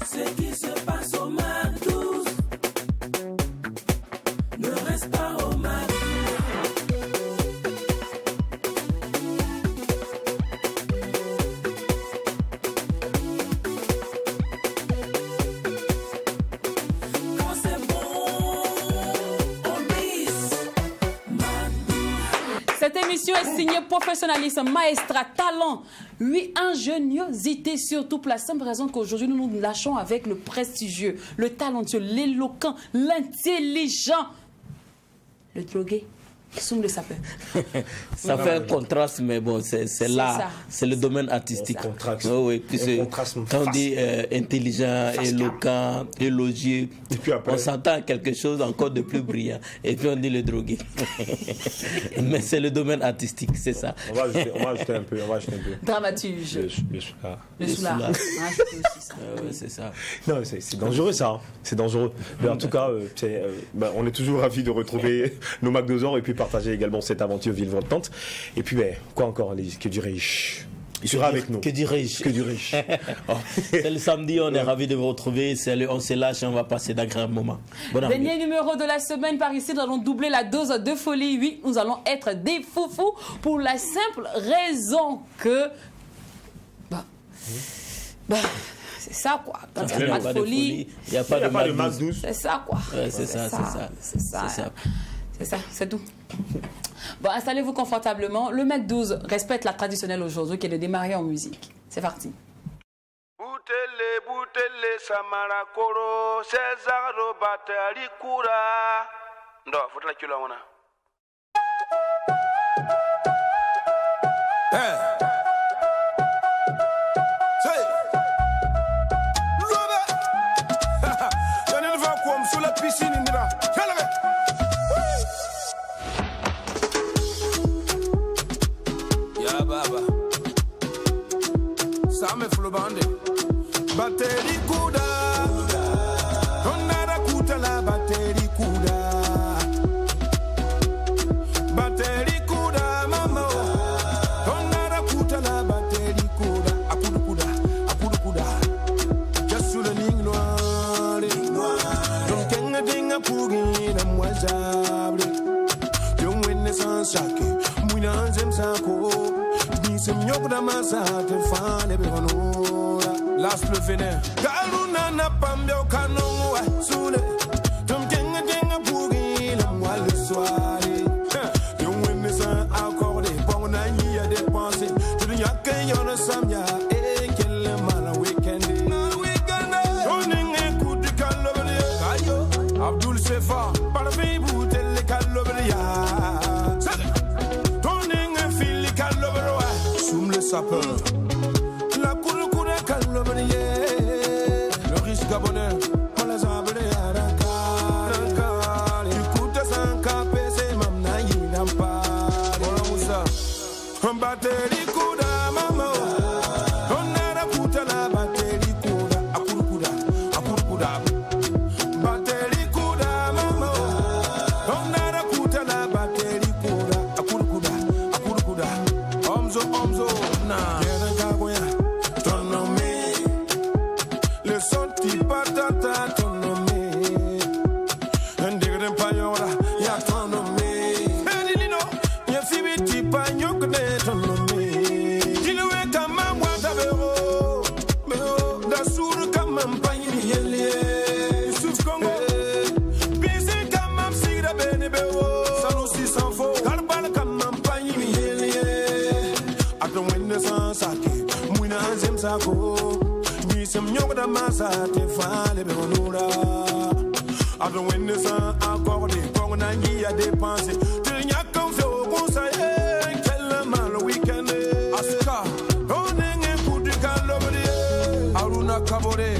Ce qui se passe au Mac 12 ne reste pas au Mac 12. Quand c'est bon, on glisse. Mac 12. Cette émission est signée professionnalisme, maestra, talent, oui, ingéniosité surtout, pour la simple raison qu'aujourd'hui nous nous lâchons avec le prestigieux, le talentueux, l'éloquent, l'intelligent, le drogué. Soum le sapeur. Ça fait un contraste, mais bon, c'est là, ça. c'est le domaine artistique. Contraste. Oh, oui, puis c'est- contraste quand on dit intelligent, éloquent, élogieux, Et puis après- on s'entend à quelque chose encore de plus brillant. Et puis on dit le drogué. Mais c'est le domaine artistique, c'est ça. On va ajouter un peu. Dramaturge. Le soulard. Le soulard. soulard. Ah, c'était aussi ça. Ouais, c'est ça. Non, c'est dangereux ça. Hein. C'est dangereux. Mais en tout cas, on est toujours ravis de retrouver nos magnosaures et puis partager également cette aventure Villevolte. Et puis, quoi encore, que du riche. Il sera avec nous. Que dirais-je? Que du riche. C'est le samedi, on est ravis de vous retrouver. On se lâche et on va passer d'agréables moments. Bonne année. Dernier numéro de la semaine par ici, nous allons doubler la dose de folie. Oui, nous allons être des foufous pour la simple raison que... c'est ça quoi. Quand il n'y a pas de folie, il n'y a pas de Mac 12. 12. c'est ça quoi. Ouais, c'est ça. C'est ça, c'est tout. Bon, installez-vous confortablement. Le Mac 12 respecte la traditionnelle aujourd'hui qui est de démarrer en musique. C'est parti. Butele samara koro César batali kura ndo futla kilo wana Sous la piscine, ya baba Same flobande Bateri kuda Tonara kuta la bateri kuda Bateri kuda mama Tonara kuta la bateri kuda Akudu kuda Just le ligne noire Donc kenga dinga pugi na mwazable Yung wenne sans sake Mwina nzem sako Nisem nyok da masate fane bevanora Las le venin Galuna na pambio kanongwa Sule Tum kenga kenga pugi la moi le soir Yung wenne sans accordé Bon na yi a dépensé Tu n'y a que y'en samya Et quel mal a week-end Toning et coup de calobria Kayo Abdul Sefa Parvi boutel calobria Toning et fili calobria Soum le sapeur La cour calobria Le riche gabonais On les a appelés à Dakar Écoute sans capé C'est mamna yinampa Voilà Moussa Un batterie kuda mama On a la puta la batterie kuda Akuru kuda Batterie kuda mama On a la puta la batterie kuda Akuru kuda Omzo na Kera kagoya Tonome Le sorti patata tonome Ndigre payora Ya tonome Edilino Ya fibiti panyokne tonome Dilewe kama wata bero Bero Da suru kama mpanyi yele Yusuf Kongo Bisi kama msigra bene bero Sanusi sanfo Karbala kama mpanyi yele Aton wende san sake Mwina anzem sako Nisem nyokda masate fale beronura Aton wende san accordé Kongo nangi a dépensé Tu n'y a qu'un fait au conseil Quel mal week-end Asuka Onenge kudi kalobri Aruna kabore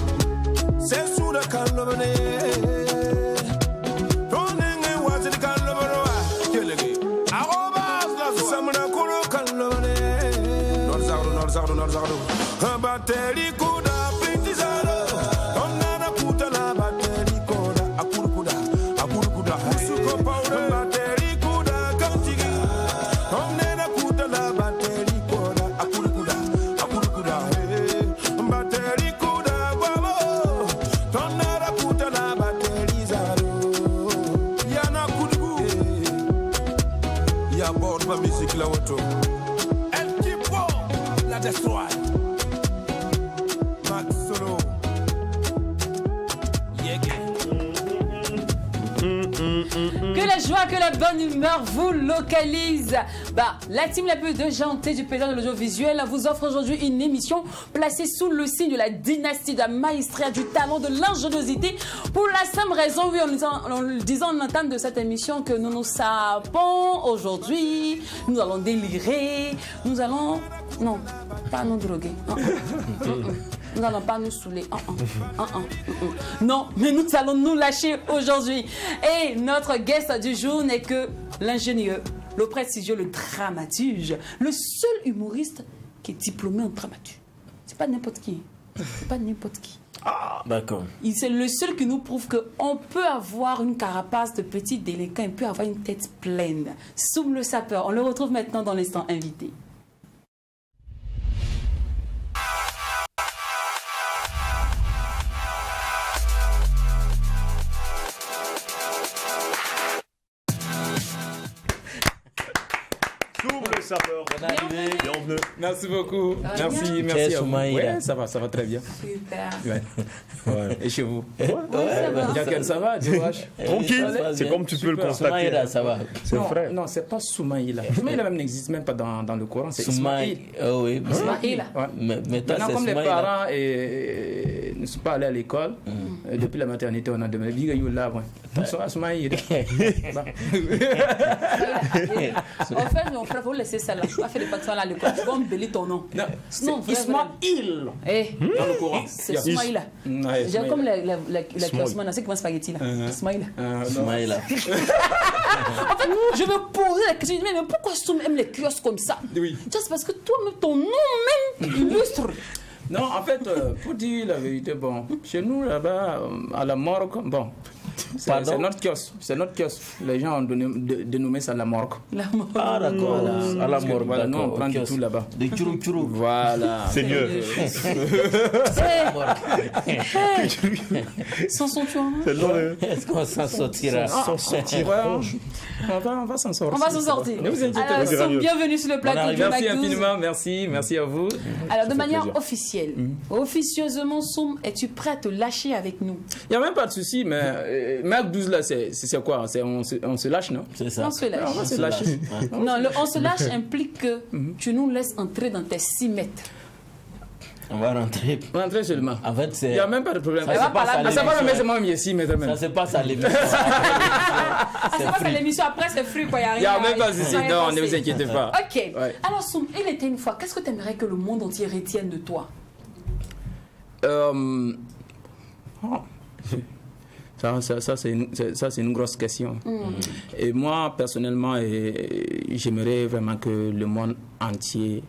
C'est sous le kalobri Onenge wazir kalobri Kelege Arobas la Samuna koro kalobri Norzardo Un batterie kuda Pintizaro Onana kuta la batterie kuda Akuru kuda Musuko powder Batterie kuda Kantigi Onena kuta la batterie kuda Akuru kuda Batterie kuda Guamo kila woto. El Tipo, la destroy. Max Solo. Que la joie, que la bonne humeur vous localise. La team la plus déjantée du paysage de l'audiovisuel vous offre aujourd'hui une émission placée sous le signe de la dynastie, de la maestria, du talent, de l'ingéniosité. Pour la simple raison, oui, en le disant en entame de cette émission, que nous nous sapons aujourd'hui, nous allons délirer, nous allons... Non, pas nous droguer. Nous n'allons pas nous saouler. Non, mais nous allons nous lâcher aujourd'hui. Et notre guest du jour n'est que l'ingénieur, le prestigieux, le dramaturge, le seul humoriste qui est diplômé en dramaturge. C'est pas n'importe qui. C'est pas n'importe qui. Ah, d'accord. C'est le seul qui nous prouve qu'on peut avoir une carapace de petit délinquant et peut avoir une tête pleine. Soum le sapeur. On le retrouve maintenant dans l'instant invité. Sapeur. Bienvenue. Merci beaucoup. Ça va Merci, bien? merci à vous. Soumaïla. Ouais, ça va très bien. Super. Ouais. Et chez vous? va. Jacques, ça va, Diouache? Tranquille, c'est comme tu peux le constater. Soumaïla, ça va. C'est vrai. Non, c'est pas Soumaïla. Soumaïla même n'existe même pas dans le Coran, c'est Ismaïl. Oh oui. Ismaïla. Ouais. Mais toi, Maintenant, c'est comme les Soumaïla. parents ne sont pas allés à l'école, depuis la maternité, on a demandé Bigayou là, ouais. Soumaïla. En fait, mon frère, faut laisser ça là. Tu vas faire des pactions là à l'école. Tu vas embellir ton nom. Non, c'est Non, vrai, Ismaïl. Dans le Coran. C'est Soumaïla. Ouais, J'ai comme la Ismaïl. classement, c'est comme spaghetti là. Ismaïla. Soumaïla. En fait, je me posais la question, mais pourquoi Soum aime les kiosques comme ça? Oui. C'est parce que toi-même, ton nom même illustre. Non, en fait, pour dire la vérité, bon, chez nous là-bas, à la morgue, bon, c'est notre kiosque. C'est notre kiosque. Les gens ont dénommé ça la morgue. La mort. Ah, d'accord. À la Parce que, morgue. voilà, nous, on d'accord, prend ok. du tout là-bas. Des churou-churou. Voilà. C'est mieux. Sans son tuant. C'est le nom de- Est-ce qu'on s'en sortira? Sans sortir. Ouais, on va s'en sortir. On va s'en sortir. Ne vous inquiétez pas. Alors, Soum, bienvenue sur le plateau du Merci Mac 12. infiniment, merci à vous. Alors, de manière plaisir. officielle, officieusement, Soum, es-tu prêt à te lâcher avec nous? Il n'y a même pas de souci, mais Mac 12 là, c'est quoi? On se lâche, non? C'est ça. On se lâche. On va se lâcher. Non, le on se lâche implique que tu nous laisses entrer dans tes 6 mètres. On va rentrer. Rentrez seulement. En fait, Il c'est. n'y a même pas de problème. Ça se passe à Ah, ça va, mais l'émission. c'est moi, mais si, mais quand même. Ça se passe à l'émission. Ah, c'est pas l'émission, après c'est free quoi, il Il n'y a même pas de souci. rien Non, passé. ne vous inquiétez pas. Ok. Ouais. Alors, Soum, il était une fois, qu'est-ce que tu aimerais que le monde entier retienne de toi? Ça, c'est une grosse question. Et moi, personnellement, j'aimerais vraiment que le monde entier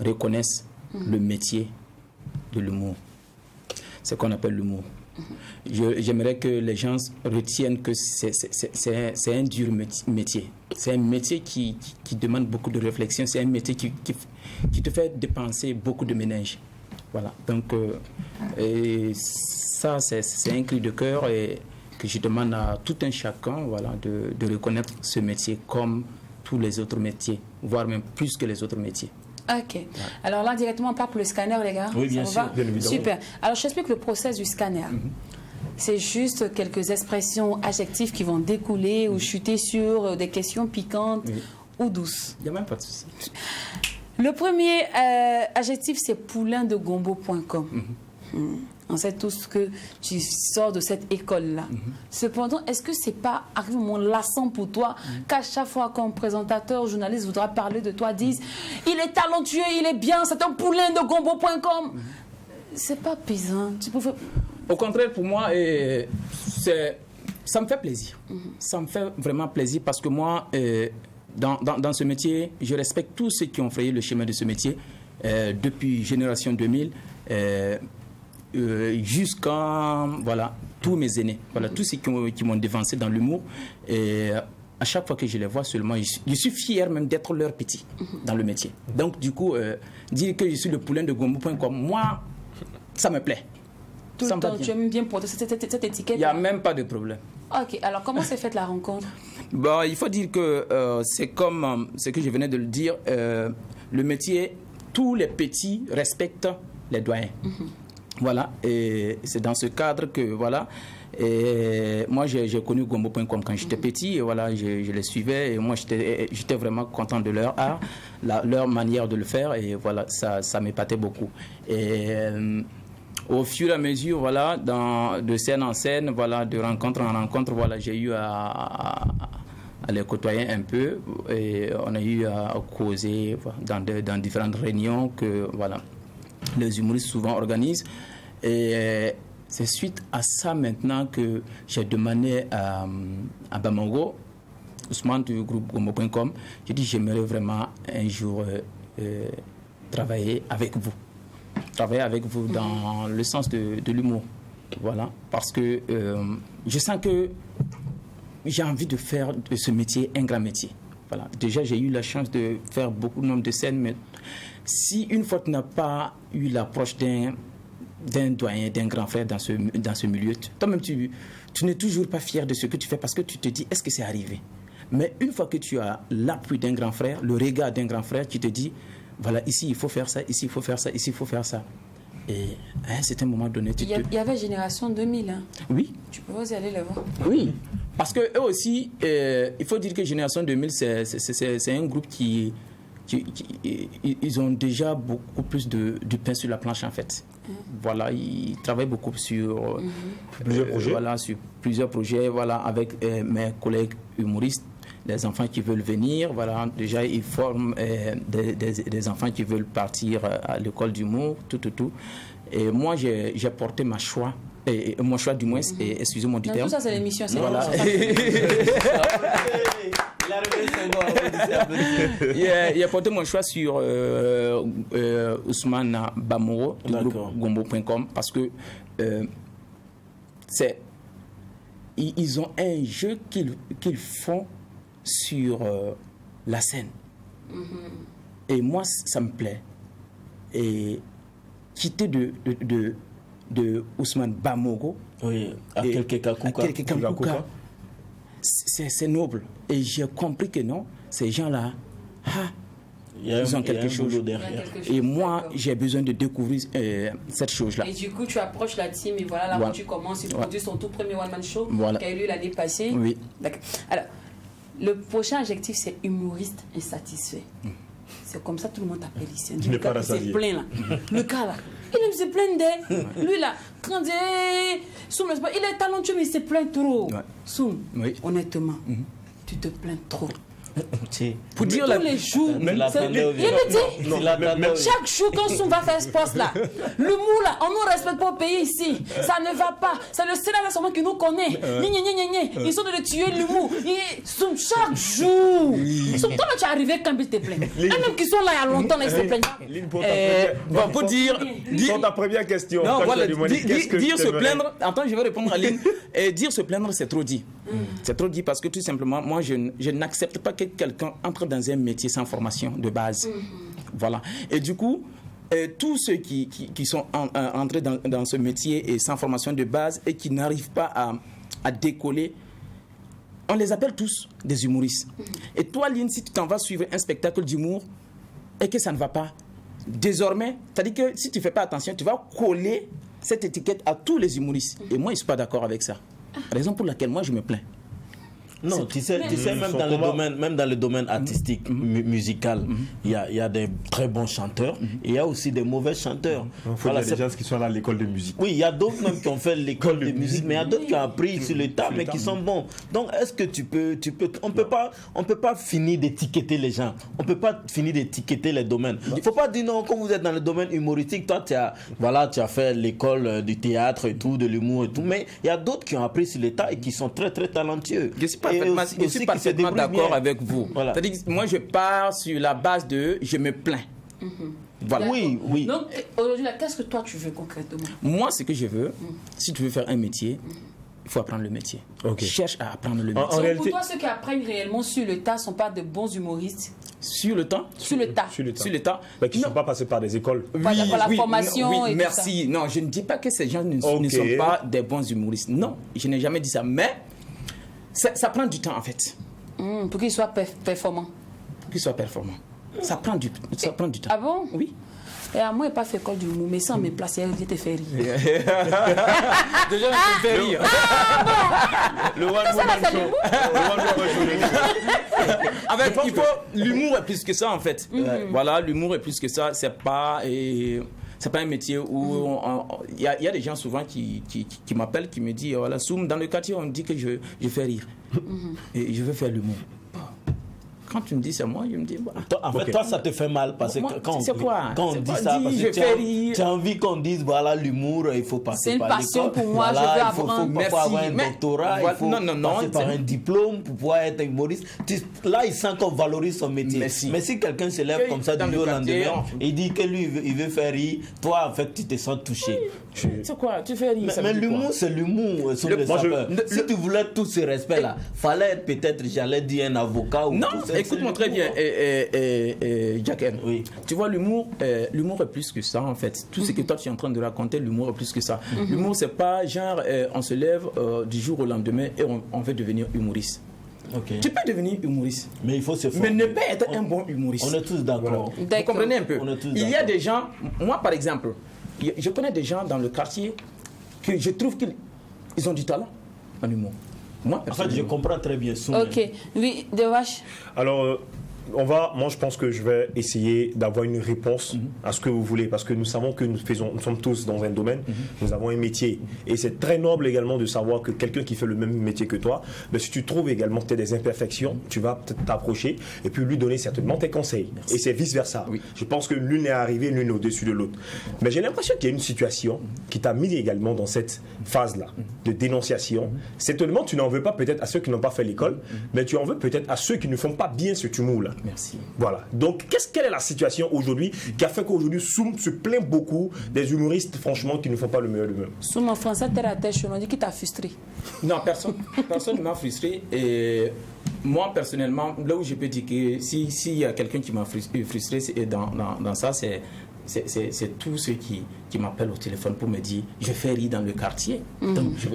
reconnaisse le métier de l'humour. C'est ce qu'on appelle l'humour. J'aimerais que les gens retiennent que c'est un dur métier. C'est un métier qui demande beaucoup de réflexion. C'est un métier qui te fait dépenser beaucoup de ménage. Voilà. Donc, et ça, c'est un cri de cœur et que je demande à tout un chacun, voilà, de reconnaître ce métier comme tous les autres métiers, voire même plus que les autres métiers. Ok. Alors là, directement, on part pour le scanner, les gars. Oui, bien Ça vous sûr, va? bien évidemment. Super. Alors, je t'explique le process du scanner. C'est juste quelques expressions, adjectifs qui vont découler ou chuter sur des questions piquantes ou douces. Il n'y a même pas de souci. Le premier adjectif, c'est poulaindegombo.com. On sait tous que tu sors de cette école-là. Cependant, est-ce que c'est pas arrivé un moment lassant pour toi qu'à chaque fois qu'un présentateur, journaliste voudra parler de toi, dise il est talentueux, il est bien, c'est un poulaindegombo.com. C'est pas pesant. Tu peux... Au contraire, pour moi, ça me fait plaisir. Ça me fait vraiment plaisir parce que moi, dans ce métier, je respecte tous ceux qui ont frayé le chemin de ce métier depuis Génération 2000 jusqu'à tous mes aînés. Voilà, tous ceux qui m'ont dévancé dans l'humour. Et à chaque fois que je les vois seulement, je suis fier même d'être leur petit dans le métier. Donc, du coup, dire que je suis le poulain de Gombo.com, moi, ça me plaît. Tout Ça le me va temps, bien. tu aimes bien porter cette étiquette. Il n'y a même pas de problème. Ok, alors comment s'est faite la rencontre? Bon, il faut dire que c'est comme ce que je venais de le dire. Le métier, tous les petits respectent les doyens. Voilà, et c'est dans ce cadre que, voilà, et moi j'ai connu Gombo.com quand j'étais petit, et voilà, je les suivais, et moi j'étais vraiment content de leur art, leur manière de le faire, et voilà, ça m'épatait beaucoup. Et au fur et à mesure, voilà, de scène en scène, voilà, de rencontre en rencontre, voilà, j'ai eu à les côtoyer un peu, et on a eu à causer dans différentes réunions que, voilà, les humoristes souvent organisent. Et c'est suite à ça maintenant que j'ai demandé à Bamongo, Ousmane du groupe Gombo.com, j'ai dit j'aimerais vraiment un jour travailler avec vous. Travailler avec vous dans le sens de l'humour. Voilà. Parce que je sens que j'ai envie de faire de ce métier un grand métier. Voilà. Déjà, j'ai eu la chance de faire beaucoup de nombre de scènes, mais si une fois tu n'as pas eu l'approche d'un doyen, d'un grand frère dans ce milieu, toi-même, tu n'es toujours pas fier de ce que tu fais parce que tu te dis, est-ce que c'est arrivé? Mais une fois que tu as l'appui d'un grand frère, le regard d'un grand frère, tu te dis, voilà, ici, il faut faire ça, ici, il faut faire ça, ici, il faut faire ça. Et à un certain moment donné, Il y avait Génération 2000, hein. Oui. Tu peux aussi aller les voir. Oui. Parce que eux aussi, il faut dire que Génération 2000, c'est un groupe qui ils ont déjà beaucoup plus de pain sur la planche en fait. Voilà, ils travaillent beaucoup sur plusieurs projets. Voilà, sur plusieurs projets. Voilà, avec mes collègues humoristes, les enfants qui veulent venir. Voilà, déjà ils forment des enfants qui veulent partir à l'école d'humour, tout. Et moi, j'ai porté mon choix du moins, excusez-moi du terme. Tout ça, c'est l'émission. Voilà. Il a porté mon choix sur Ousmane Bamogo du groupe Gombo.com parce que ils ont un jeu qu'ils font sur la scène. Et moi, ça me plaît. Et quitter de Ousmane Bamogo à quelques Kakuka. C'est noble. Et j'ai compris que non, ces gens-là, ils ont quelque chose. Et moi, j'ai besoin de découvrir cette chose-là. Et du coup, tu approches la team et voilà, là où tu commences, il produit son tout premier one-man show qui a eu lieu l'année passée. Oui. D'accord. Alors, le prochain adjectif, c'est humoriste insatisfait. C'est comme ça tout le monde t'appelle ici. Le gars qui s'est plaint là. Le gars là, il aime se plaindre. Lui là, quand Soum, il est talentueux mais il se plaint trop. Soum, honnêtement, tu te plains trop. Pour dire tous les jours, il me dit, chaque jour quand Soum va faire ce poste là, l'humour là, on ne respecte pas au pays ici, ça ne va pas, c'est le Sénat là seulement qui nous connaît, ils sont de tuer l'humour, Soum chaque jour, Soum toi là tu es arrivé quand il te plaint, même qui sont là il y a longtemps là ils se plaignent. Bon pour dire, pour ta première question, non, voilà, dire se plaindre, attends je vais répondre à Aline, dire se plaindre c'est trop dit. C'est trop dit parce que tout simplement, moi je n'accepte pas que quelqu'un entre dans un métier sans formation de base. Voilà. Et du coup, tous ceux qui sont entrés dans ce métier et sans formation de base et qui n'arrivent pas à décoller, on les appelle tous des humoristes. Et toi, Lynn, si tu t'en vas suivre un spectacle d'humour et que ça ne va pas, désormais, c'est-à-dire que si tu ne fais pas attention, tu vas coller cette étiquette à tous les humoristes. Et moi, je ne suis pas d'accord avec ça. Raison pour laquelle moi, je me plains. Non, tu sais même dans le domaine artistique, musical, il y a des très bons chanteurs et il y a aussi des mauvais chanteurs. Il faut des gens qui sont à l'école de musique. Oui, il y a d'autres même qui ont fait l'école de musique, mais il y a d'autres qui ont appris sur le tas, mais qui sont bons. Donc, est-ce que on peut pas finir d'étiqueter les gens. On peut pas finir d'étiqueter les domaines. Il faut pas dire non, quand vous êtes dans le domaine humoristique, toi, tu as fait l'école du théâtre et tout, de l'humour et tout, mais il y a d'autres qui ont appris sur le tas et qui sont très, très talentueux. Je suis parfaitement d'accord avec vous. Voilà. C'est-à-dire que moi, je pars sur la base de je me plains. Voilà. Oui. Donc, aujourd'hui, qu'est-ce que toi, tu veux concrètement? Moi, ce que je veux, si tu veux faire un métier, il faut apprendre le métier. Cherche à apprendre le métier. En réalité, pour toi, ceux qui apprennent réellement sur le tas ne sont pas de bons humoristes? Sur le temps? Sur le tas. Sur le tas. Mais qui ne sont pas passés par des écoles. Pour la formation et merci. tout ça. Non, je ne dis pas que ces gens ne sont pas des bons humoristes. Non, je n'ai jamais dit ça. Mais Ça prend du temps en fait, Pour qu'il soit performant. qu'il soit performant. Ça prend du temps. Ah bon? Oui. Et à moi, il n'a pas fait école du mot, mais sans me placer, il te fait rire. Déjà, tu me fais rire. Le one woman show. Le one woman show. En fait, l'humour est plus que ça en fait. Voilà, l'humour est plus que ça. C'est pas un métier où il y a des gens souvent qui m'appellent, qui me disent voilà, Soum, dans le quartier on me dit que je fais rire et je veux faire l'humour. Quand tu me dis c'est moi, je me dis En fait, toi, ça te fait mal parce que Moi, quand c'est quoi? on C'est dit quoi? ça, Dis, parce je que fais rire. tu as envie qu'on dise voilà, l'humour, il faut passer C'est une par passion l'école. pour moi, Voilà, je veux il faut apprendre. parfois avoir un Merci. doctorat, Mais il faut non, passer par c'est- un diplôme pour pouvoir être humoriste. Là, il sent qu'on valorise son métier. Merci. Mais si quelqu'un se lève Que comme ça dans du le jour au quartier, lendemain, il dit que lui, il veut faire rire, toi, en fait, tu te sens touché. c'est quoi? Tu fais rire. ça Mais veut dire quoi? l'humour, c'est l'humour. Sur le moi, sapeur. Si tu voulais tout ce respect-là, fallait être peut-être, j'allais dire, un avocat ou Non, tout ça. écoute-moi très bien, Jacken. Oui. Tu vois, l'humour est plus que ça, en fait. Tout ce que toi, tu es en train de raconter, l'humour est plus que ça. L'humour, c'est pas genre, on se lève du jour au lendemain et on veut devenir humoriste. Ok. Tu peux devenir humoriste, Mais il faut se mais former. ne pas être un bon humoriste. On est tous d'accord. Vous comprenez un peu? On est tous Il y a d'accord. des gens, moi par exemple, je connais des gens dans le quartier que je trouve qu'ils ont du talent en humour. Moi, En fait, je personnellement. comprends très bien. Soum. Ok. Oui, Devache. Alors, moi je pense que je vais essayer d'avoir une réponse à ce que vous voulez, parce que nous savons que nous sommes tous dans un domaine, nous avons un métier, et c'est très noble également de savoir que quelqu'un qui fait le même métier que toi, mais si tu trouves également que tu as des imperfections, tu vas peut-être t'approcher et puis lui donner certainement tes conseils, et c'est vice versa. Oui. Je pense que l'une est arrivée, l'une est au-dessus de l'autre, mais j'ai l'impression qu'il y a une situation qui t'a mis également dans cette phase-là de dénonciation. Certainement, tu n'en veux pas peut-être à ceux qui n'ont pas fait l'école, mais tu en veux peut-être à ceux qui ne font pas bien ce humour-là. Merci. Voilà. Donc, quelle est la situation aujourd'hui qui a fait qu'aujourd'hui, Soum se plaint beaucoup des humoristes, franchement, qui ne font pas le meilleur d'eux-mêmes? Sur mon français, terre à terre, je me dis qu'il t'a frustré. Non, personne ne m'a frustré. Et moi, personnellement, là où je peux dire que s'il y a quelqu'un qui m'a frustré dans ça, c'est tous ceux qui m'appellent au téléphone pour me dire je fais rire dans le quartier. Donc, je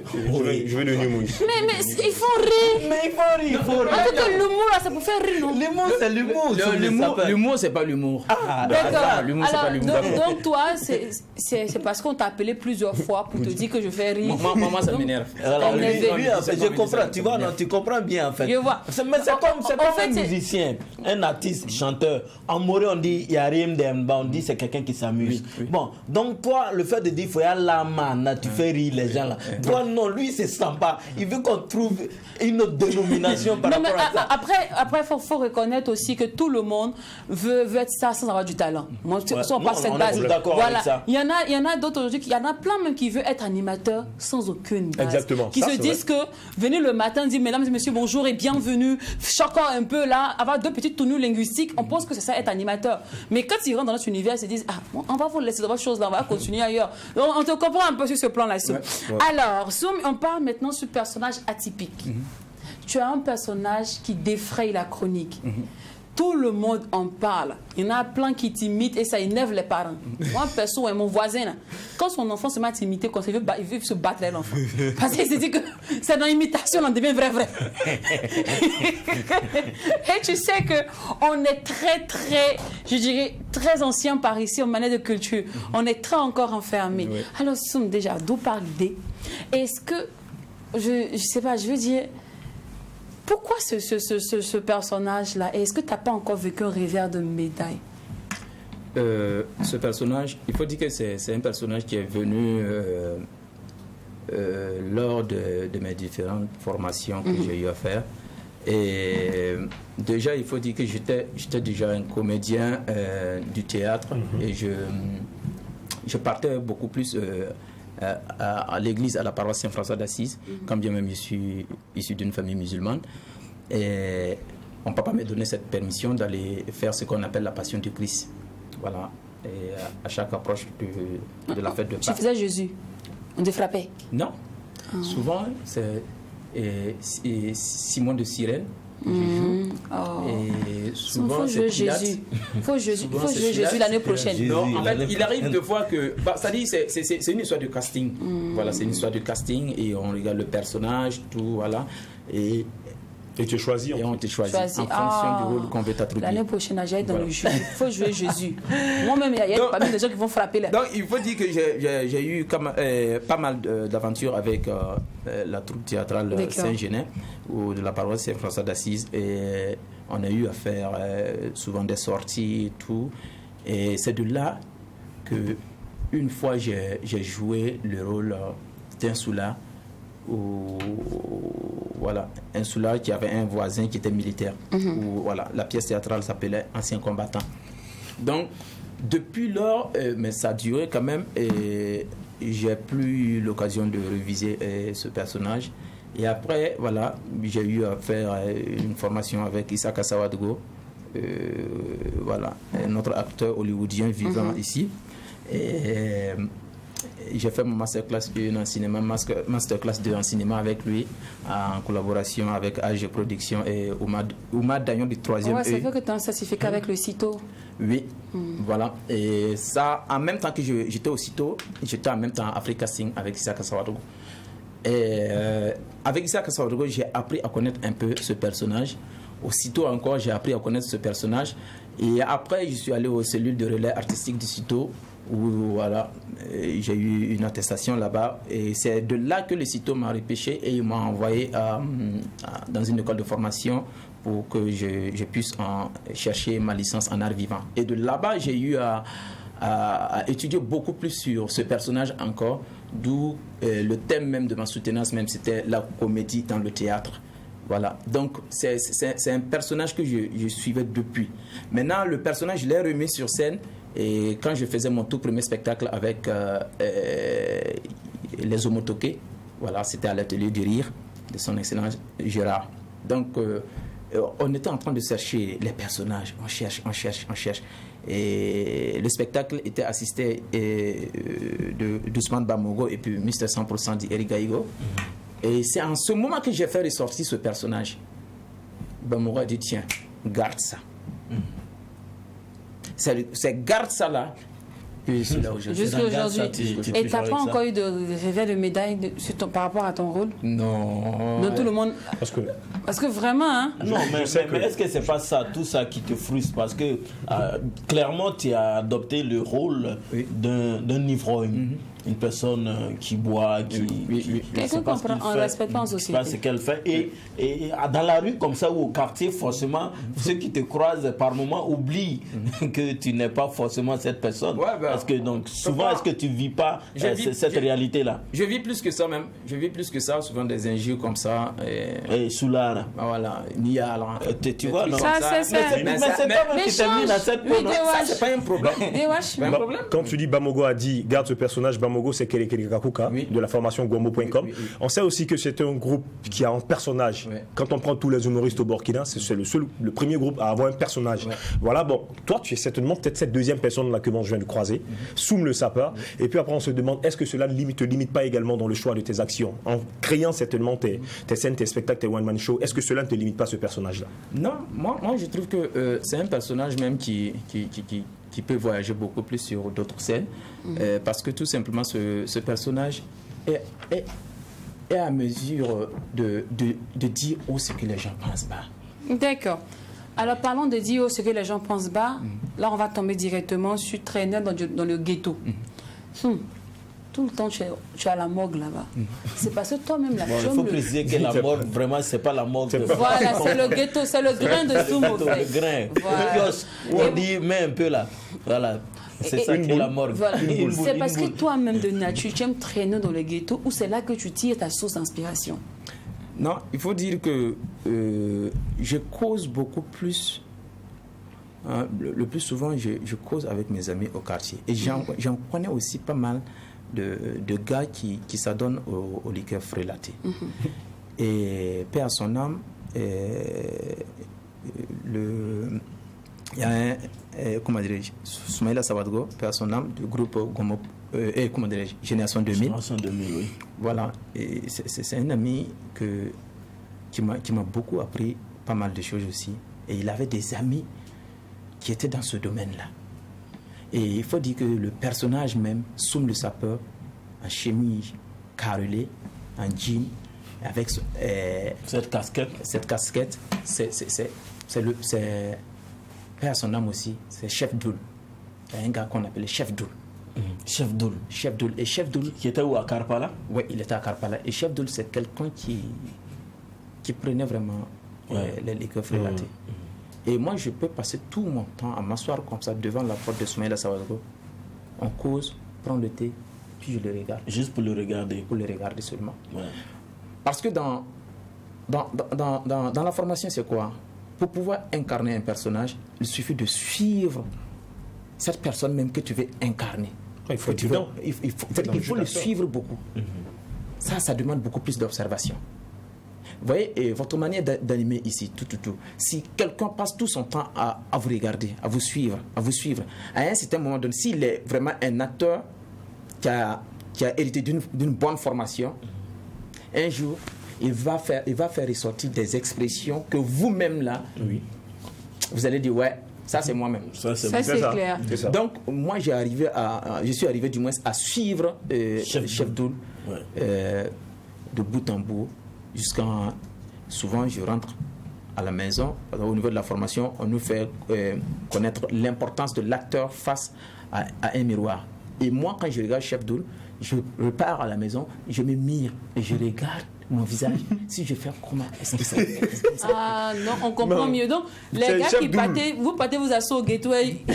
veux devenir humoriste. Mais ils font rire. Mais il faut rire, il faut En rire. tout cas, l'humour, là, c'est pour faire rire, non? L'humour, c'est l'humour. sur les sapeurs. L'humour, c'est pas l'humour. Ah, D'accord. l'humour, c'est pas Alors, l'humour. donc toi, c'est parce qu'on t'a appelé plusieurs fois pour te dire que je fais rire. Moi, ça m'énerve. Alors, lui, Énervé. en fait, je comprends, tu vois, non, tu comprends bien, en fait. Je vois. Mais c'est comme, En fait, un c'est- musicien, un artiste, chanteur. En Moré, on dit, il y a rien d'emba, on dit, c'est quelqu'un qui s'amuse. Bon, donc toi, le fait de dire, il faut y aller là, man, tu fais rire les gens là. Toi, non, lui, c'est sympa. Il veut qu'on trouve une autre dénomination par Non, mais rapport à ça. après, faut reconnaître aussi que tout le monde veut être ça sans avoir du talent. Moi, Ouais. on passe Non, cette on est base. tous d'accord Voilà. avec ça. Il y en a d'autres aujourd'hui, il y en a plein même qui veulent être animateurs sans aucune base. Exactement. Qui Ça, se c'est disent que venez le matin, dire mesdames et messieurs, bonjour et bienvenue. Chacun un peu là, avoir deux petites tournures linguistiques, on pense que c'est ça être animateur. Mais quand ils rentrent dans notre univers, ils se disent, ah, bon, on va vous laisser dans votre chose là, on va continuer ailleurs. Donc, on te comprend un peu sur ce plan-là. Soum. Alors, Soum, on parle maintenant sur personnage atypique. Tu as un personnage qui défraye la chronique. Tout le monde en parle. Il y en a plein qui t'imitent et ça énerve les parents. Moi, perso, mon voisin, là, quand son enfant se met à t'imiter, quand il veut se battre l'enfant. Parce qu'il se dit que c'est dans l'imitation, on devient vrai. Et tu sais qu'on est très, je dirais, très ancien par ici en manière de culture. On est très encore enfermé. Alors, Soum, déjà, d'où part l'idée? Est-ce que, je sais pas, je veux dire, pourquoi ce personnage-là? Est-ce que tu n'as pas encore vécu un revers de médaille? Ce personnage, il faut dire que c'est un personnage qui est venu lors de mes différentes formations que j'ai eu à faire. Et déjà, il faut dire que j'étais déjà un comédien du théâtre et je partais beaucoup plus à l'église, à la paroisse Saint-François d'Assise, quand bien même je suis issu d'une famille musulmane. Et mon papa m'a donné cette permission d'aller faire ce qu'on appelle la Passion du Christ. Voilà. Et à chaque approche de la fête de Tu Pâques. faisais Jésus? On te frappait? Non. Souvent, c'est Simon de Cyrène je joue. Oh. Et Il souvent, faut jouer c'est Pilates. Jésus. Il faut jouer Souvent, c'est Jésus Pilates. l'année prochaine. Jésus. Non, en fait, l'année il arrive prochaine. de fois que. C'est-à-dire, c'est une histoire de casting. Voilà, c'est une histoire de casting et on regarde le personnage, tout, voilà. Et tu es choisi. on te choisit Choisi. en fonction du rôle qu'on veut t'attribuer. L'année prochaine, j'aille dans Voilà. le jeu. Il faut jouer Jésus. Moi-même, il y a Donc- pas mal de gens qui vont frapper là. Donc, il faut dire que j'ai eu pas mal d'aventures avec la troupe théâtrale D'accord. Saint-Genin ou de la paroisse Saint-François d'Assise. Et on a eu à faire souvent des sorties et tout. Et c'est de là que, une fois, j'ai joué le rôle d'un soulard. Voilà, un soulard qui avait un voisin qui était militaire. Où, voilà, la pièce théâtrale s'appelait Ancien combattant. Donc, depuis lors, mais ça a duré quand même, et j'ai plus eu l'occasion de réviser ce personnage. Et après, voilà, j'ai eu à faire une formation avec Issa Kassawadgo, voilà, un autre acteur hollywoodien vivant ici. Et j'ai fait mon masterclass 1 en cinéma, masterclass 2 en cinéma avec lui, en collaboration avec AG Production et Oumar Dagnon du 3e Ouais, ça œil. fait que tu as un certificat avec le CITO. Oui, voilà. Et ça, en même temps que j'étais au CITO, j'étais en même temps à Africa Sing avec Issa Kassawadgo. Et avec Issa Kassawadgo, j'ai appris à connaître un peu ce personnage. Au CITO encore, j'ai appris à connaître ce personnage. Et après, je suis allé aux cellules de relais artistique du CITO, où voilà, j'ai eu une attestation là-bas. Et c'est de là que le CITO m'a repêché et il m'a envoyé dans une école de formation pour que je puisse chercher ma licence en art vivant. Et de là-bas, j'ai eu à étudier beaucoup plus sur ce personnage encore, d'où le thème même de ma soutenance, même c'était la comédie dans le théâtre. Voilà, donc c'est un personnage que je suivais depuis. Maintenant, le personnage, je l'ai remis sur scène, et quand je faisais mon tout premier spectacle avec les Omotoké, voilà, c'était à l'atelier du rire de son excellence Gérard. Donc, on était en train de chercher les personnages, on cherche. Et le spectacle était assisté d'Ousmane Bamogo et puis Mr. 100% d'Eric Gaïgo. Et c'est en ce moment que j'ai fait ressortir ce personnage. Bamogo a dit, tiens, garde ça. C'est garde ça là que je suis là aujourd'hui. Jusqu'à aujourd'hui. Et tu n'as pas encore eu de revers de médaille par rapport à ton rôle? Non. De tout le monde. Parce que vraiment, hein, Non, mais est-ce que c'est pas ça, tout ça qui te frustre? Parce que clairement, tu as adopté le rôle d'un ivrogne. Une personne qui boit, quelqu'un qu'on prend en respecte pas en société. pas ce qu'elle fait. Et dans la rue comme ça ou au quartier, forcément, ceux qui te croisent par moment oublient que tu n'es pas forcément cette personne. Ouais, ben, parce que donc souvent, est-ce que tu vis pas cette réalité-là? Je vis plus que ça même. Je vis plus que ça, souvent des injures comme ça. Et sous l'art. Voilà, Nia, Tu vois, non? Ça, c'est ça. Mais c'est pas même qui t'a mis dans cette peau, non? Ça, c'est pas un problème. Dewash. Un problème. Quand tu dis Bamogo a dit, garde ce personnage, Bamogo c'est Kelekele Kakuka Oui. de la formation Guamo.com. Oui. On sait aussi que c'est un groupe qui a un personnage. Oui. Quand on prend tous les humoristes au Burkina, c'est le premier groupe à avoir un personnage. Oui. Voilà, bon, toi tu es certainement peut-être cette deuxième personne là que moi je viens de croiser, Soum le sapeur. Et puis après on se demande, est-ce que cela ne te limite pas également dans le choix de tes actions? En créant certainement tes scènes, tes spectacles, tes one-man shows, est-ce que cela ne te limite pas ce personnage-là? Non, moi je trouve que c'est un personnage même qui peut voyager beaucoup plus sur d'autres scènes, parce que tout simplement ce personnage est à mesure de dire où ce que les gens pensent bas. D'accord. Alors parlons de dire ce que les gens pensent bas. Là, on va tomber directement sur traîner dans le ghetto. Tout le temps, tu es à la morgue là-bas. C'est parce que toi-même, là, Il faut préciser que la morgue, vraiment, c'est pas la morgue. Voilà, c'est le ghetto, c'est le grain de Soum, au fait. Le grain. Voilà. Le kiosque, où on dit, mets un peu là. Voilà. C'est ça qui est la morgue. Voilà. Une boule, C'est parce une que boule. toi-même de nature, tu aimes traîner dans le ghetto ou c'est là que tu tires ta source d'inspiration? Non, il faut dire que je cause beaucoup plus. Hein, le plus souvent, je cause avec mes amis au quartier. Et j'en connais aussi pas mal de gars qui s'adonnent au liqueur frélaté. Et paix à son âme, il y a un, comment dirais-je, Soumaïla Sawadgo, paix à son âme, du groupe Gomo, comment dirais-je, Génération 2000. Génération 2000, oui. Voilà, et c'est un ami qui m'a beaucoup appris pas mal de choses aussi. Et il avait des amis qui étaient dans ce domaine-là. Et il faut dire que le personnage même, Soum le sapeur, en chemise carrelée, en jean, avec Cette casquette. cette casquette, c'est père à son âme aussi, c'est Chef Doul. Il y a un gars qu'on appelait Chef Doul. Chef Doul. Chef Doul. Et Chef Doul, Qui était où à Karpala? oui, il était à Karpala. Et Chef Doul, c'est quelqu'un qui prenait vraiment les liqueurs frélatées. Et moi, je peux passer tout mon temps à m'asseoir comme ça devant la porte de Soumaïla Sawago. On cause, prend le thé, puis je le regarde. Juste pour le regarder. Pour le regarder seulement. Ouais. Parce que dans la formation, c'est quoi? Pour pouvoir incarner un personnage, il suffit de suivre cette personne même que tu veux incarner. Il faut Tu du veux- temps. il faut le suivre beaucoup. Ça demande beaucoup plus d'observation. Vous voyez, et votre manière d'animer ici, tout. Si quelqu'un passe tout son temps à vous regarder, à vous suivre, à un certain moment donné, s'il est vraiment un acteur qui a hérité d'une bonne formation, un jour, il va faire ressortir des expressions que vous-même là, vous allez dire, ouais, ça c'est moi-même. Ça, c'est Ça, bon. c'est clair. C'est ça. Donc, moi, je suis arrivé du moins à suivre Chef Doul Ouais. de bout en bout jusqu'à. Souvent, je rentre à la maison. Au niveau de la formation, on nous fait connaître l'importance de l'acteur face à un miroir. Et moi, quand je regarde Chef Doul, je repars à la maison, je me mire et je regarde mon visage. Si je fais comment est-ce que ça Ah non, on comprend Non. mieux. Donc, les C'est gars Chef qui Doul. partaient, vous partez vous asseoir au ghetto avec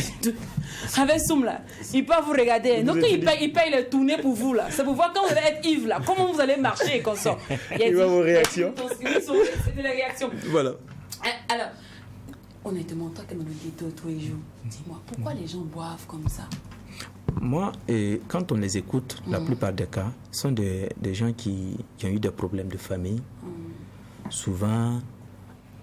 Soum là, ils peuvent vous regarder. Donc, êtes ils payent les tournées pour vous là. C'est pour voir quand vous allez être Yves là, comment vous allez marcher et qu'on sort. Il va vos réactions. C'est les réactions. Voilà. Alors, honnêtement, toi qui es dans le ghetto tous les jours, dis-moi, pourquoi les gens boivent comme ça? Moi, quand on les écoute, la plupart des cas sont des gens qui ont eu des problèmes de famille. Souvent,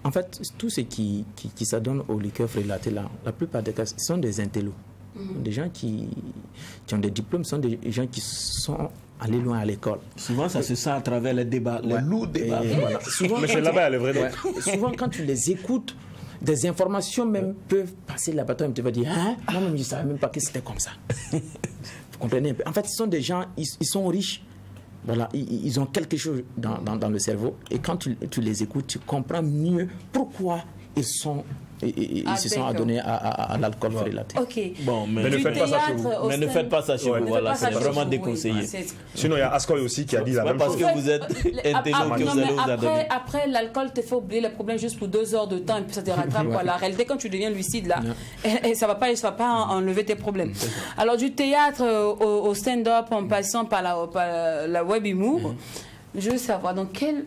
en fait, tout ce qui s'adonne aux liqueurs frélatées là, la plupart des cas sont des intellos. Des gens qui ont des diplômes, sont des gens qui sont allés loin à l'école. Souvent, ça se sent à travers les débats, les lourds débats. Et voilà. Souvent, Mais c'est quand là-bas, le vrai nom. Ouais. Souvent, quand tu les écoutes, des informations même peuvent passer là-bas. Toi, tu vas dire, hein? Moi-même, je ne savais même pas que c'était comme ça. Vous comprenez un peu? En fait, ce sont des gens, ils sont riches. Voilà, ils ont quelque chose dans le cerveau. Et quand tu les écoutes, tu comprends mieux pourquoi ils se sont d'accord. adonnés à l'alcool frélaté. Ok. Bon, mais Du ne faites pas ça chez vous. théâtre au Mais ne stand- faites pas ça chez Ouais, vous, ne voilà, faites pas c'est ça chez vraiment vous, déconseillé. oui, c'est- Sinon, il y a Askoy aussi qui a dit la C'est même pas parce chose. que vous êtes intello que vous allez vous adonner. Après, l'alcool te fait oublier les problèmes juste pour 2 heures de temps et puis ça te rattrape. Quoi. La réalité, quand tu deviens lucide, là, et ça va pas enlever tes problèmes. Alors, du théâtre au stand-up en passant par la web humour, je veux savoir dans quel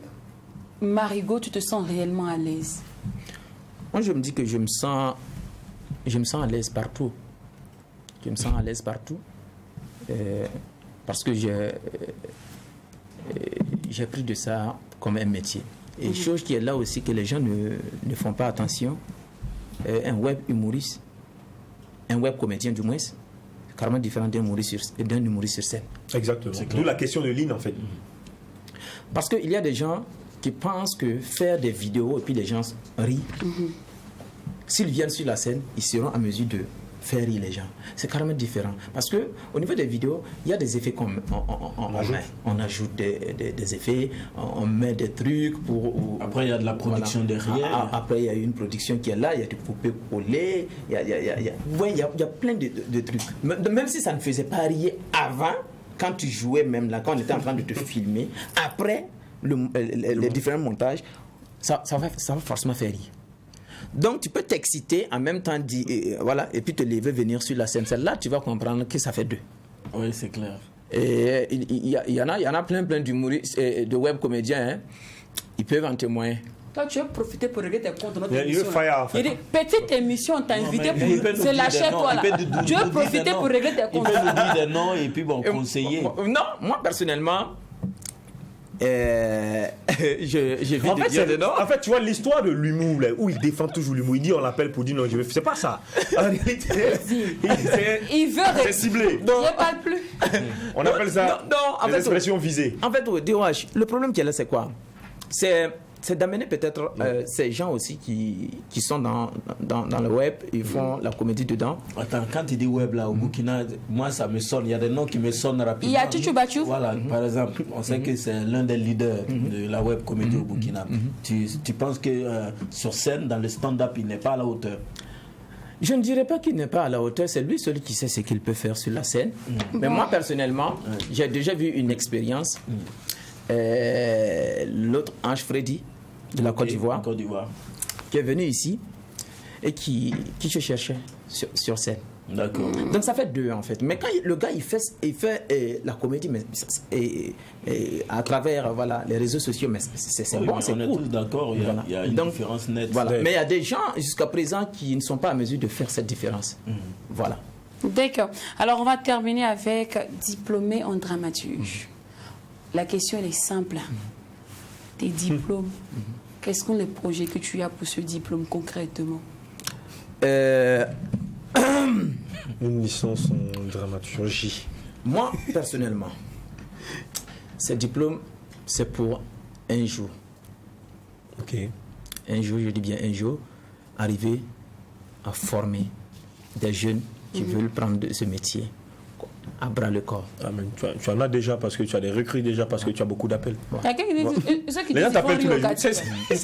marigot tu te sens réellement à l'aise? Moi, je me dis que je me sens à l'aise partout. Je me sens à l'aise partout. Parce que j'ai pris de ça comme un métier. Et chose qui est là aussi que les gens ne font pas attention, un web humoriste, un web comédien du moins, c'est carrément différent d'un humoriste sur scène. Exactement. D'où la question de Lynn, en fait. Parce qu'il y a des gens qui pensent que faire des vidéos et puis les gens rient, s'ils viennent sur la scène, ils seront en mesure de faire rire les gens. C'est carrément différent. Parce que au niveau des vidéos, il y a des effets qu'on met. On ajoute des effets, on met des trucs pour... Après, il y a de la production derrière. Après, il y a une production qui est là, il y a des poupées collées, il y a plein de trucs. Même si ça ne faisait pas rire avant, quand tu jouais même là, quand on était en train de te filmer, après les différents montages, ça va forcément faire rire. Donc tu peux t'exciter en même temps voilà, et puis te lever, venir sur la scène. Celle-là, tu vas comprendre que ça fait 2. Oui, c'est clair. Et il y en a plein d'humoristes, de web comédiens, hein. Ils peuvent en témoigner. Toi, tu veux profiter pour régler tes comptes de notre Il émission. veut fire, en fait. Il dit, petite émission, on t'a invité mais il peut pour... nous C'est dire lâcher des noms, toi il là. peut nous Tu dire veux des profiter noms. pour régler tes Il comptes. peut nous dire des noms et puis bon, conseiller. Non, moi personnellement, je vis de dire des noms. En fait, tu vois, l'histoire de l'humour, là, où il défend toujours l'humour, il dit on l'appelle pour dire non, je veux. C'est pas ça. En réalité, Il veut c'est ciblé. Je parle plus. On appelle ça Non, en des fait, expressions visées. En fait, au DOH, le problème qu'il y a là, c'est quoi? C'est c'est d'amener peut-être ces gens aussi qui sont dans le web, ils font la comédie dedans. Attends, quand tu dis web là au Burkina, moi ça me sonne, il y a des noms qui me sonnent rapidement. Il y a Chuchu Bachou. Voilà, par exemple, on sait que c'est l'un des leaders de la web comédie au Burkina. Tu penses que sur scène, dans le stand-up, il n'est pas à la hauteur? Je ne dirais pas qu'il n'est pas à la hauteur, c'est lui seul qui sait ce qu'il peut faire sur la scène. Mais moi, personnellement, j'ai déjà vu une expérience. L'autre, Ange Freddy, de la Côte d'Ivoire, qui est venu ici et qui se cherchait sur scène. D'accord. Donc ça fait deux en fait. Mais quand le gars il fait la comédie mais, à travers voilà, les réseaux sociaux, mais c'est bon, c'est cool. On est tous d'accord, il y a une différence nette. Voilà. Mais il y a des gens jusqu'à présent qui ne sont pas à mesure de faire cette différence. Voilà. D'accord. Alors on va terminer avec diplômé en dramaturge. La question elle est simple. Tes diplômes, quels sont les projets que tu as pour ce diplôme concrètement? Une licence en dramaturgie. Moi, personnellement, ce diplôme, c'est pour un jour. Ok. Un jour, je dis bien un jour, arriver à former des jeunes qui veulent prendre ce métier à bras le corps. Ah, mais tu en as déjà parce que tu as des recrues déjà parce que tu as beaucoup d'appels. Quelqu'un qui dit, ceux qui Les gens disent t'appellent tous les jours. c'est Il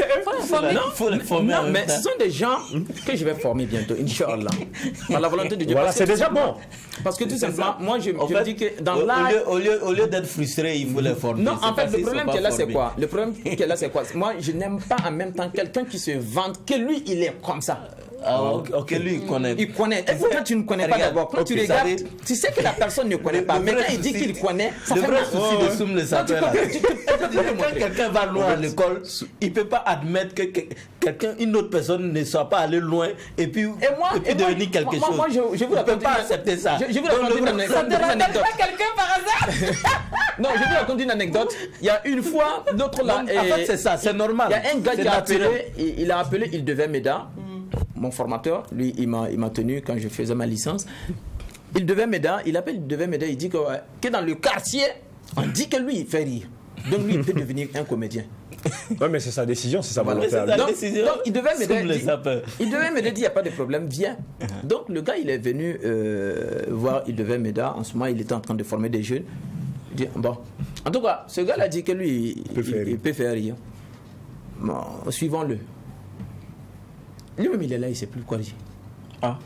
faut les former. Non, mais ce sont des gens que je vais former bientôt, Inch'Allah. Par la volonté de Dieu. Voilà, Parce c'est que déjà tout bon. simplement- Parce que tout simplement, moi je me dis que dans Au lieu d'être frustré, il faut les former. Non, en C'est fait, pas le s'ils problème sont qu'elle pas a, c'est formés. quoi? Le problème qu'elle a, c'est quoi? Moi, je n'aime pas en même temps quelqu'un qui se vante que lui, il est comme ça. Ah, ok, lui, il connaît. Il connaît. Et pourquoi tu ne connais pas Regarde, d'abord? Quand tu ok, regardes, ça veut- tu sais que la personne ne connaît pas. Mais vrai quand il dit souci- qu'il connaît, ça Le fait vrai mal. souci de Soum le Sapeur, là, tu peux le quand montrer. quelqu'un va loin à l'école, il ne peut pas admettre que quelqu'un, une autre personne ne soit pas allée loin et puis devenir quelque chose. Moi, je vous On ne peut raconte pas une- accepter ça. Je vous Donc, raconte une le- anecdote. Ça te rappelle pas quelqu'un par hasard? Non, je vous raconte une anecdote. Il y a une fois, l'autre là. En fait, c'est ça, c'est normal. Il y a un gars C'est qui a naturel. appelé, il a appelé, il devait m'aider. Mon formateur, lui, il m'a tenu quand je faisais ma licence. Il devait m'aider, il dit que dans le quartier, on dit que lui, il fait rire. Donc lui, il peut devenir un comédien. Ouais, mais c'est sa décision, c'est sa Mais volonté. c'est à ça. lui. Donc, décision. il devait m'aider. Soum le Sapeur. Il devait m'aider, il n'y a pas de problème, viens. Donc le gars, il est venu voir, il devait m'aider. En ce moment, il était en train de former des jeunes. Il dit, bon, en tout cas, ce gars-là dit que lui, il peut faire rire. Bon, suivons-le. Lui-même, il est là, il ne sait plus quoi dire. Ah.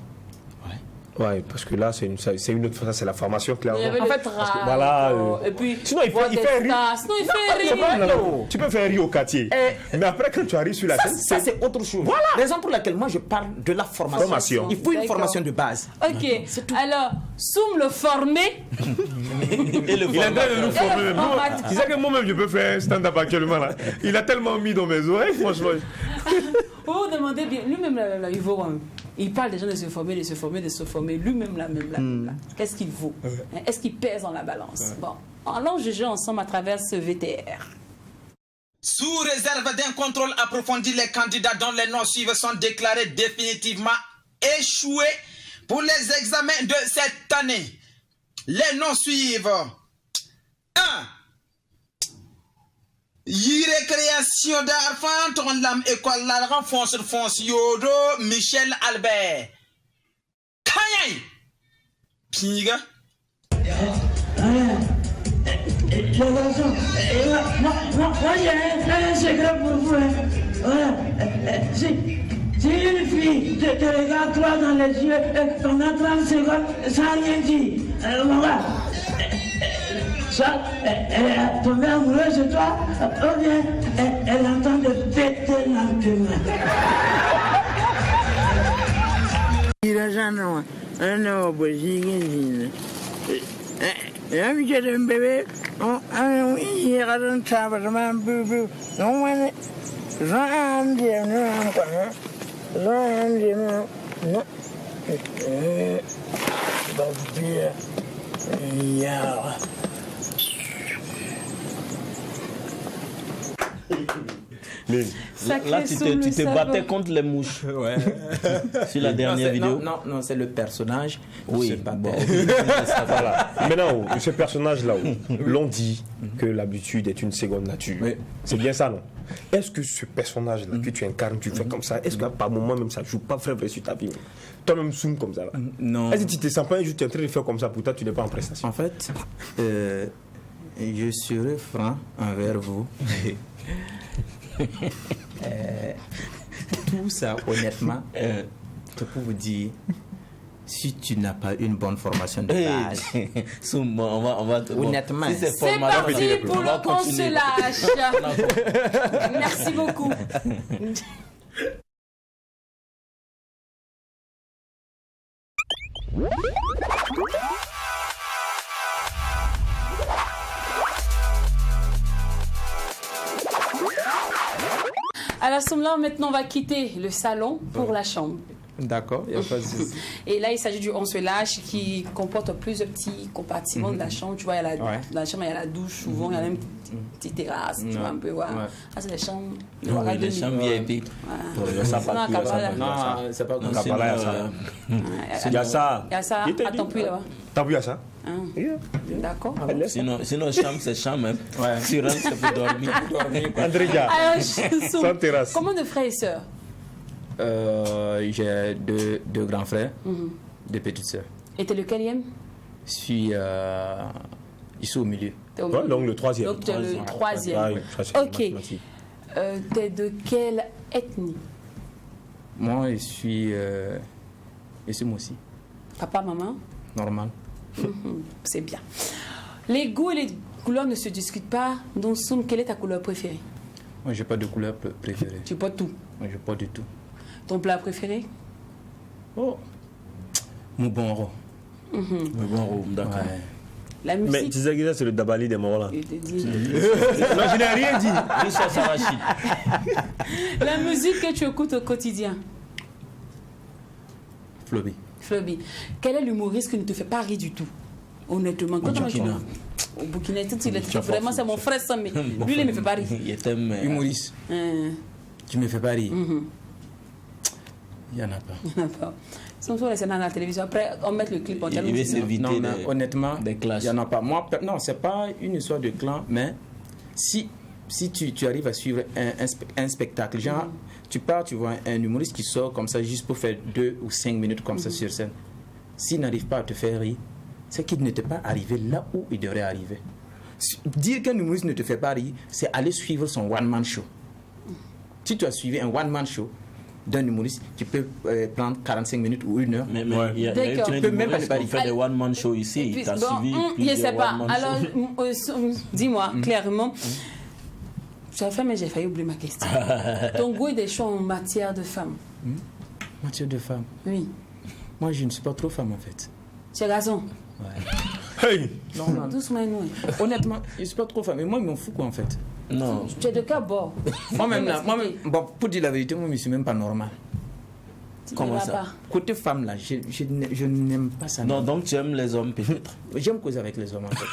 Ouais, parce que là, c'est une autre façon, c'est la formation, clairement. Il y avait En le fait, trap, voilà, et puis sinon, il voir fait des rire. stars. Sinon, il fait C'est pas- rire. non, tu peux faire rire au quartier. Mais après, quand tu arrives sur la scène, Ça, c'est autre chose. Voilà. Raison pour laquelle moi, je parle de la formation. Formation. Il faut une D'accord. formation de base. Ok, alors, Soum le formé. Et le il est en train de nous former. Et le formateur. Tu sais que moi-même, je peux faire un stand-up actuellement. Là. Il a tellement mis dans mes oreilles, franchement. Vous vous demandez bien, lui-même, là, il vaut. Il parle des gens de se former, lui-même, là. Qu'est-ce qu'il vaut? Hein, est-ce qu'il pèse dans la balance? Bon, allons juger ensemble à travers ce VTR. Sous réserve d'un contrôle approfondi, les candidats dont les noms suivent sont déclarés définitivement échoués pour les examens de cette année. Les noms suivent. 1. Récréation d'enfants, ton l'âme école, la renfonce, Yodo, Michel Albert. Kanyay! Piga. Les garçons, moi j'ai un secret pour vous. Voilà. Si une fille te regarde droit dans les yeux pendant 30 secondes sans rien dire, voilà. Soit elle est tombée amoureuse de toi, ou bien elle est en train de péter lentement. Il a jamais un bébé. Un bébé, il a un travail, bébé. Non, non, Sacré Là, tu Soum, te le savant. battais contre les mouches. Ouais. Sur la dernière vidéo. Non, c'est le personnage. Oui, qui se battait. bon. Voilà. Maintenant, ce personnage-là, l'on dit que l'habitude est une seconde nature. Oui. C'est bien ça, non? Est-ce que ce personnage-là que tu incarnes, tu fais comme ça, est-ce qu'à par moment même ça joue pas vrai sur ta vie? Toi-même, Soum, comme ça, là. Non. Est-ce que tu te sens pas un jour, tu es en train de faire comme ça, pourtant tu n'es pas en prestation? En fait, je serai franc envers vous. Tout ça, honnêtement, c'est pour vous dire, si tu n'as pas une bonne formation de base, Soum, on va Honnêtement. Si c'est C'est formateur, parti pour on va le On continuer. se lâche. Merci beaucoup. À la somme là, maintenant, on va quitter le salon pour la chambre. d'accord, il n'y a pas de souci. Et là, il s'agit du On se lâche qui comporte plusieurs petits compartiments de la chambre. Tu vois, il y a Ouais. la chambre, il y a la douche, souvent, il y a même une petite terrasse, tu vois, un peu. Ouais. Ouais. Ah, c'est les chambres. Oui, les chambres VIP. Ça Sinon, pas à Kampala. Non, c'est pas comme Non, ça. sinon, Kampala, il y a ça. Il y a ça. Il y a ça Il t'a à dit. Tampouille là-bas. T'as vu à ça? D'accord. Sinon, chambre, c'est chambre. Hein. Ouais. Sur un, ça peut dormir. André Dia, Alors, sans terrasse. Combien de frères et sœurs? J'ai deux grands frères, deux petites sœurs. Et t'es le quatrième? Je suis ici au milieu. T'es au Ouais, milieu. donc le troisième. Donc, t'es le troisième. Ah, oui, ça, c'est Ok. mathématique. T'es de quelle ethnie? Moi, je suis moi aussi, Papa, maman? normal. C'est bien. Les goûts et les couleurs ne se discutent pas. Donc, Soum, quelle est ta couleur préférée? Moi, j'ai pas de couleur préférée. Tu portes tout. Moi, j'ai pas du tout. Ton plat préféré? Oh, mon bon rond. Mais bon, d'accord. Ouais. La Mais musique. Tizagida, c'est le Dabali des morts là. Je te dis. Non, je n'ai rien dit. Richard Sarachid. La musique que tu écoutes au quotidien. Floby. Floby, quel est l'humoriste qui ne te fait pas rire du tout? Honnêtement, quand Burkina. Au Burkina, vraiment, c'est mon frère, ça, mais lui, il ne me fait pas rire. Il t'aime. Humoriste, tu me fais pas rire. Il y en a pas. Il n'y en a pas. Sont tous les scènes à la télévision. Après, on met le clip en Il veut s'éviter Non, mais des- honnêtement, des clashs. il n'y en a pas. Moi, non, c'est pas une histoire de clan, mais si tu arrives à suivre un spectacle, genre, tu pars, tu vois un humoriste qui sort comme ça juste pour faire 2 ou 5 minutes comme ça sur scène. S'il n'arrive pas à te faire rire, c'est qu'il n'était pas arrivé là où il devrait arriver. Dire qu'un humoriste ne te fait pas rire, c'est aller suivre son one-man show. Si tu as suivi un one-man show d'un humoriste, tu peux prendre 45 minutes ou 1 heure. Mais Ouais. il y a D'accord. plein Tu peux même pas d'humoristes le qui parier. fait des one-man show ici. Et puis, Tu as bon, suivi je plusieurs sais pas. one-man Alors, shows. dis-moi clairement. J'ai fait, mais j'ai failli oublier ma question. Ton goût est des choix en matière de femmes. Matière de femme. Oui. Moi, je ne suis pas trop femme en fait. Tu as raison. Hey! Non, non. Doucement, nous. Honnêtement, je ne suis pas trop femme. Mais moi, il m'en fout quoi en fait. Non. Tu es de quel bord? Moi-même, là, Tu peux m'expliquer? bon, pour dire la vérité, moi, je ne suis même pas normal. Tu ne Comment vas ça? pas. Côté femme, là, je n'aime pas ça. Non, donc tu aimes les hommes peut-être. J'aime causer avec les hommes en fait.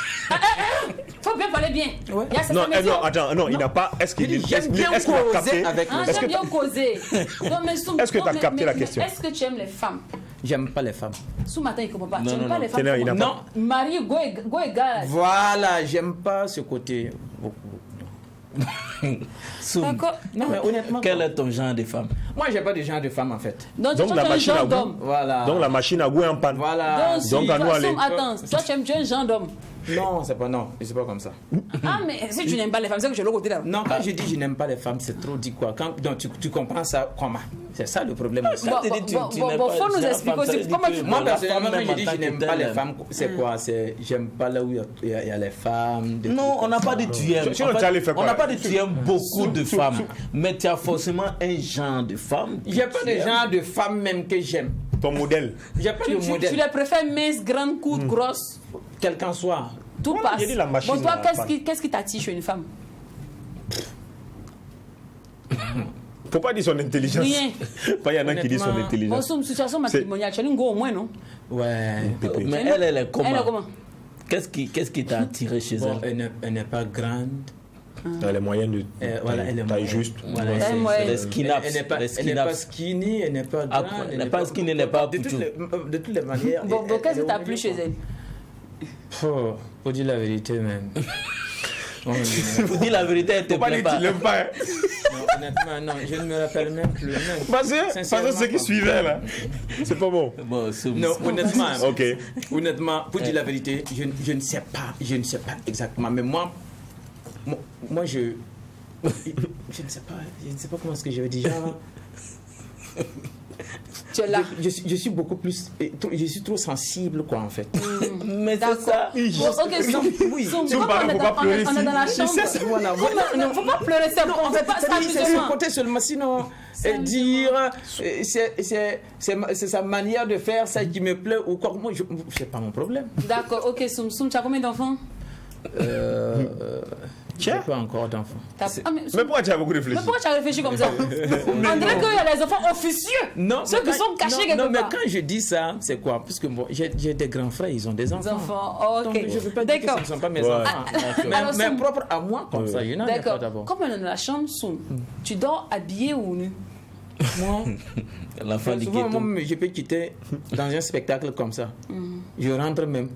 Faut bien parler bien. Ouais. Il y a cette Non, maison. non, attends, non, il n'a pas. Est-ce qu'il J'aime bien est-ce qu'il a causer capté? avec Ah, les j'aime bien causer. Non, mais Est-ce que tu as capté la question? Est-ce que tu aimes les femmes? J'aime pas les femmes. Sous matin, il ne comprend pas. Non, tu n'aimes non, pas non. les femmes? C'est là, il n'a comment? pas- Marie, go et gars. Voilà, j'aime pas ce côté. Soum, D'accord. Non, mais honnêtement, quel est ton genre de femme? moi, j'ai pas de genre de femme en fait. Donc, Donc, tu la es un machine à genre goût. d'homme. Voilà. Donc la machine à goût est en panne. Voilà. Donc, Donc, à nous, allez. Attends, toi, tu es un genre d'homme. Non, c'est pas non, c'est pas comme ça. Ah, mais si tu n'aimes pas les femmes, c'est que je l'ai côté là. Non, quand je dis je n'aime pas les femmes, c'est trop dit quoi. Quand, donc tu comprends ça comment? C'est ça le problème aussi. Bon, Quand tu dis tu bon, n'aimes bon, pas faut nous la expliquer femme, aussi. ça veut dire Comment que tu- Moi, la personnellement, femme quand même je en dis tant je que n'aime pas telle, les femmes, c'est quoi? C'est j'aime pas là où il y a les femmes. des Non, trucs on n'a comme pas ça. dit tu aimes. Sinon, En fait, tu allais faire on quoi? n'a pas dit tu aimes beaucoup de femmes, mais tu as forcément un genre de femme. que J'ai pas tu de aimes. genre de femme même que j'aime. Ton modèle. J'ai pas de Tu modèle. les préfères minces, grandes, courtes, grosses. Quel qu'en soit. Tout Voilà, passe. j'ai dit la machine Bon, toi, à panne. qu'est-ce qui t'attire chez une femme? Faut pas dire son intelligence. Rien. Pas il y en a qui disent son Honnêtement, Bon, intelligence. sur une situation matrimoniale, tu as une go au moins, non? Ouais. Mais elle est comment? Elle est comment? Qu'est-ce qui t'a attiré chez Bon, elle? elle n'est pas grande, Elle est moyenne de Voilà, elle est taille moyenne. juste. Voilà, Ouais, c'est- ouais. Les skin-ups. Elle n'est pas, Les elle n'est pas skin-ups. skinny, elle n'est pas grande, Elle n'est pas skinny, elle n'est pas de toutes, poutou. de toutes les manières. Bon, elle- qu'est-ce elle que t'as est au plu milieu, chez quoi. elle? Pour dire la vérité même. Non, Pour dire la vérité, elle te Pas plaît les pas. tu l'aimes pas. Hein. honnêtement, non, je ne me rappelle même plus. Même. Parce que ceux qui quoi. suivaient là, c'est pas bon. Bon, Non, honnêtement, Ok. honnêtement, pour dire la vérité, je ne sais pas exactement. Mais moi je ne sais pas comment est-ce que je vais dire. Tu es là. Je suis beaucoup plus, je suis trop sensible quoi en fait. Mais c'est ça. Bon, ok, Soum, Soum, comme pardon, faut pas pleurer on est dans la ici. chambre. Voilà. Non, faut pas pleurer, c'est bon, on fait pas ça C'est amusement. côté seulement, sinon dire c'est sa manière de faire ça qui me plaît ou quoi. Moi, c'est pas mon problème. D'accord, ok, Soum, tu as combien d'enfants? Je n'ai pas encore d'enfants. Mais pourquoi tu as beaucoup réfléchi? Mais pourquoi tu as réfléchi comme ça? On dirait qu'il y a les enfants officieux. Non, Ceux qui sont cachés quelque non, mais part. quand je dis ça, c'est quoi? Parce que bon, j'ai des grands frères, ils ont des Les enfants. enfants, Donc, ok. je ne veux pas dire que ce D'accord. ne sont pas mes Ouais. enfants. Alors, Mais Soum, propre à moi, comme ça, je n'en ai pas d'accord. d'abord. Comme on est dans la chambre, Soum, tu dors habillé ou nu? Moi, L'enfant du souvent, ghetto. moi, je peux quitter dans un spectacle comme ça. Je rentre même.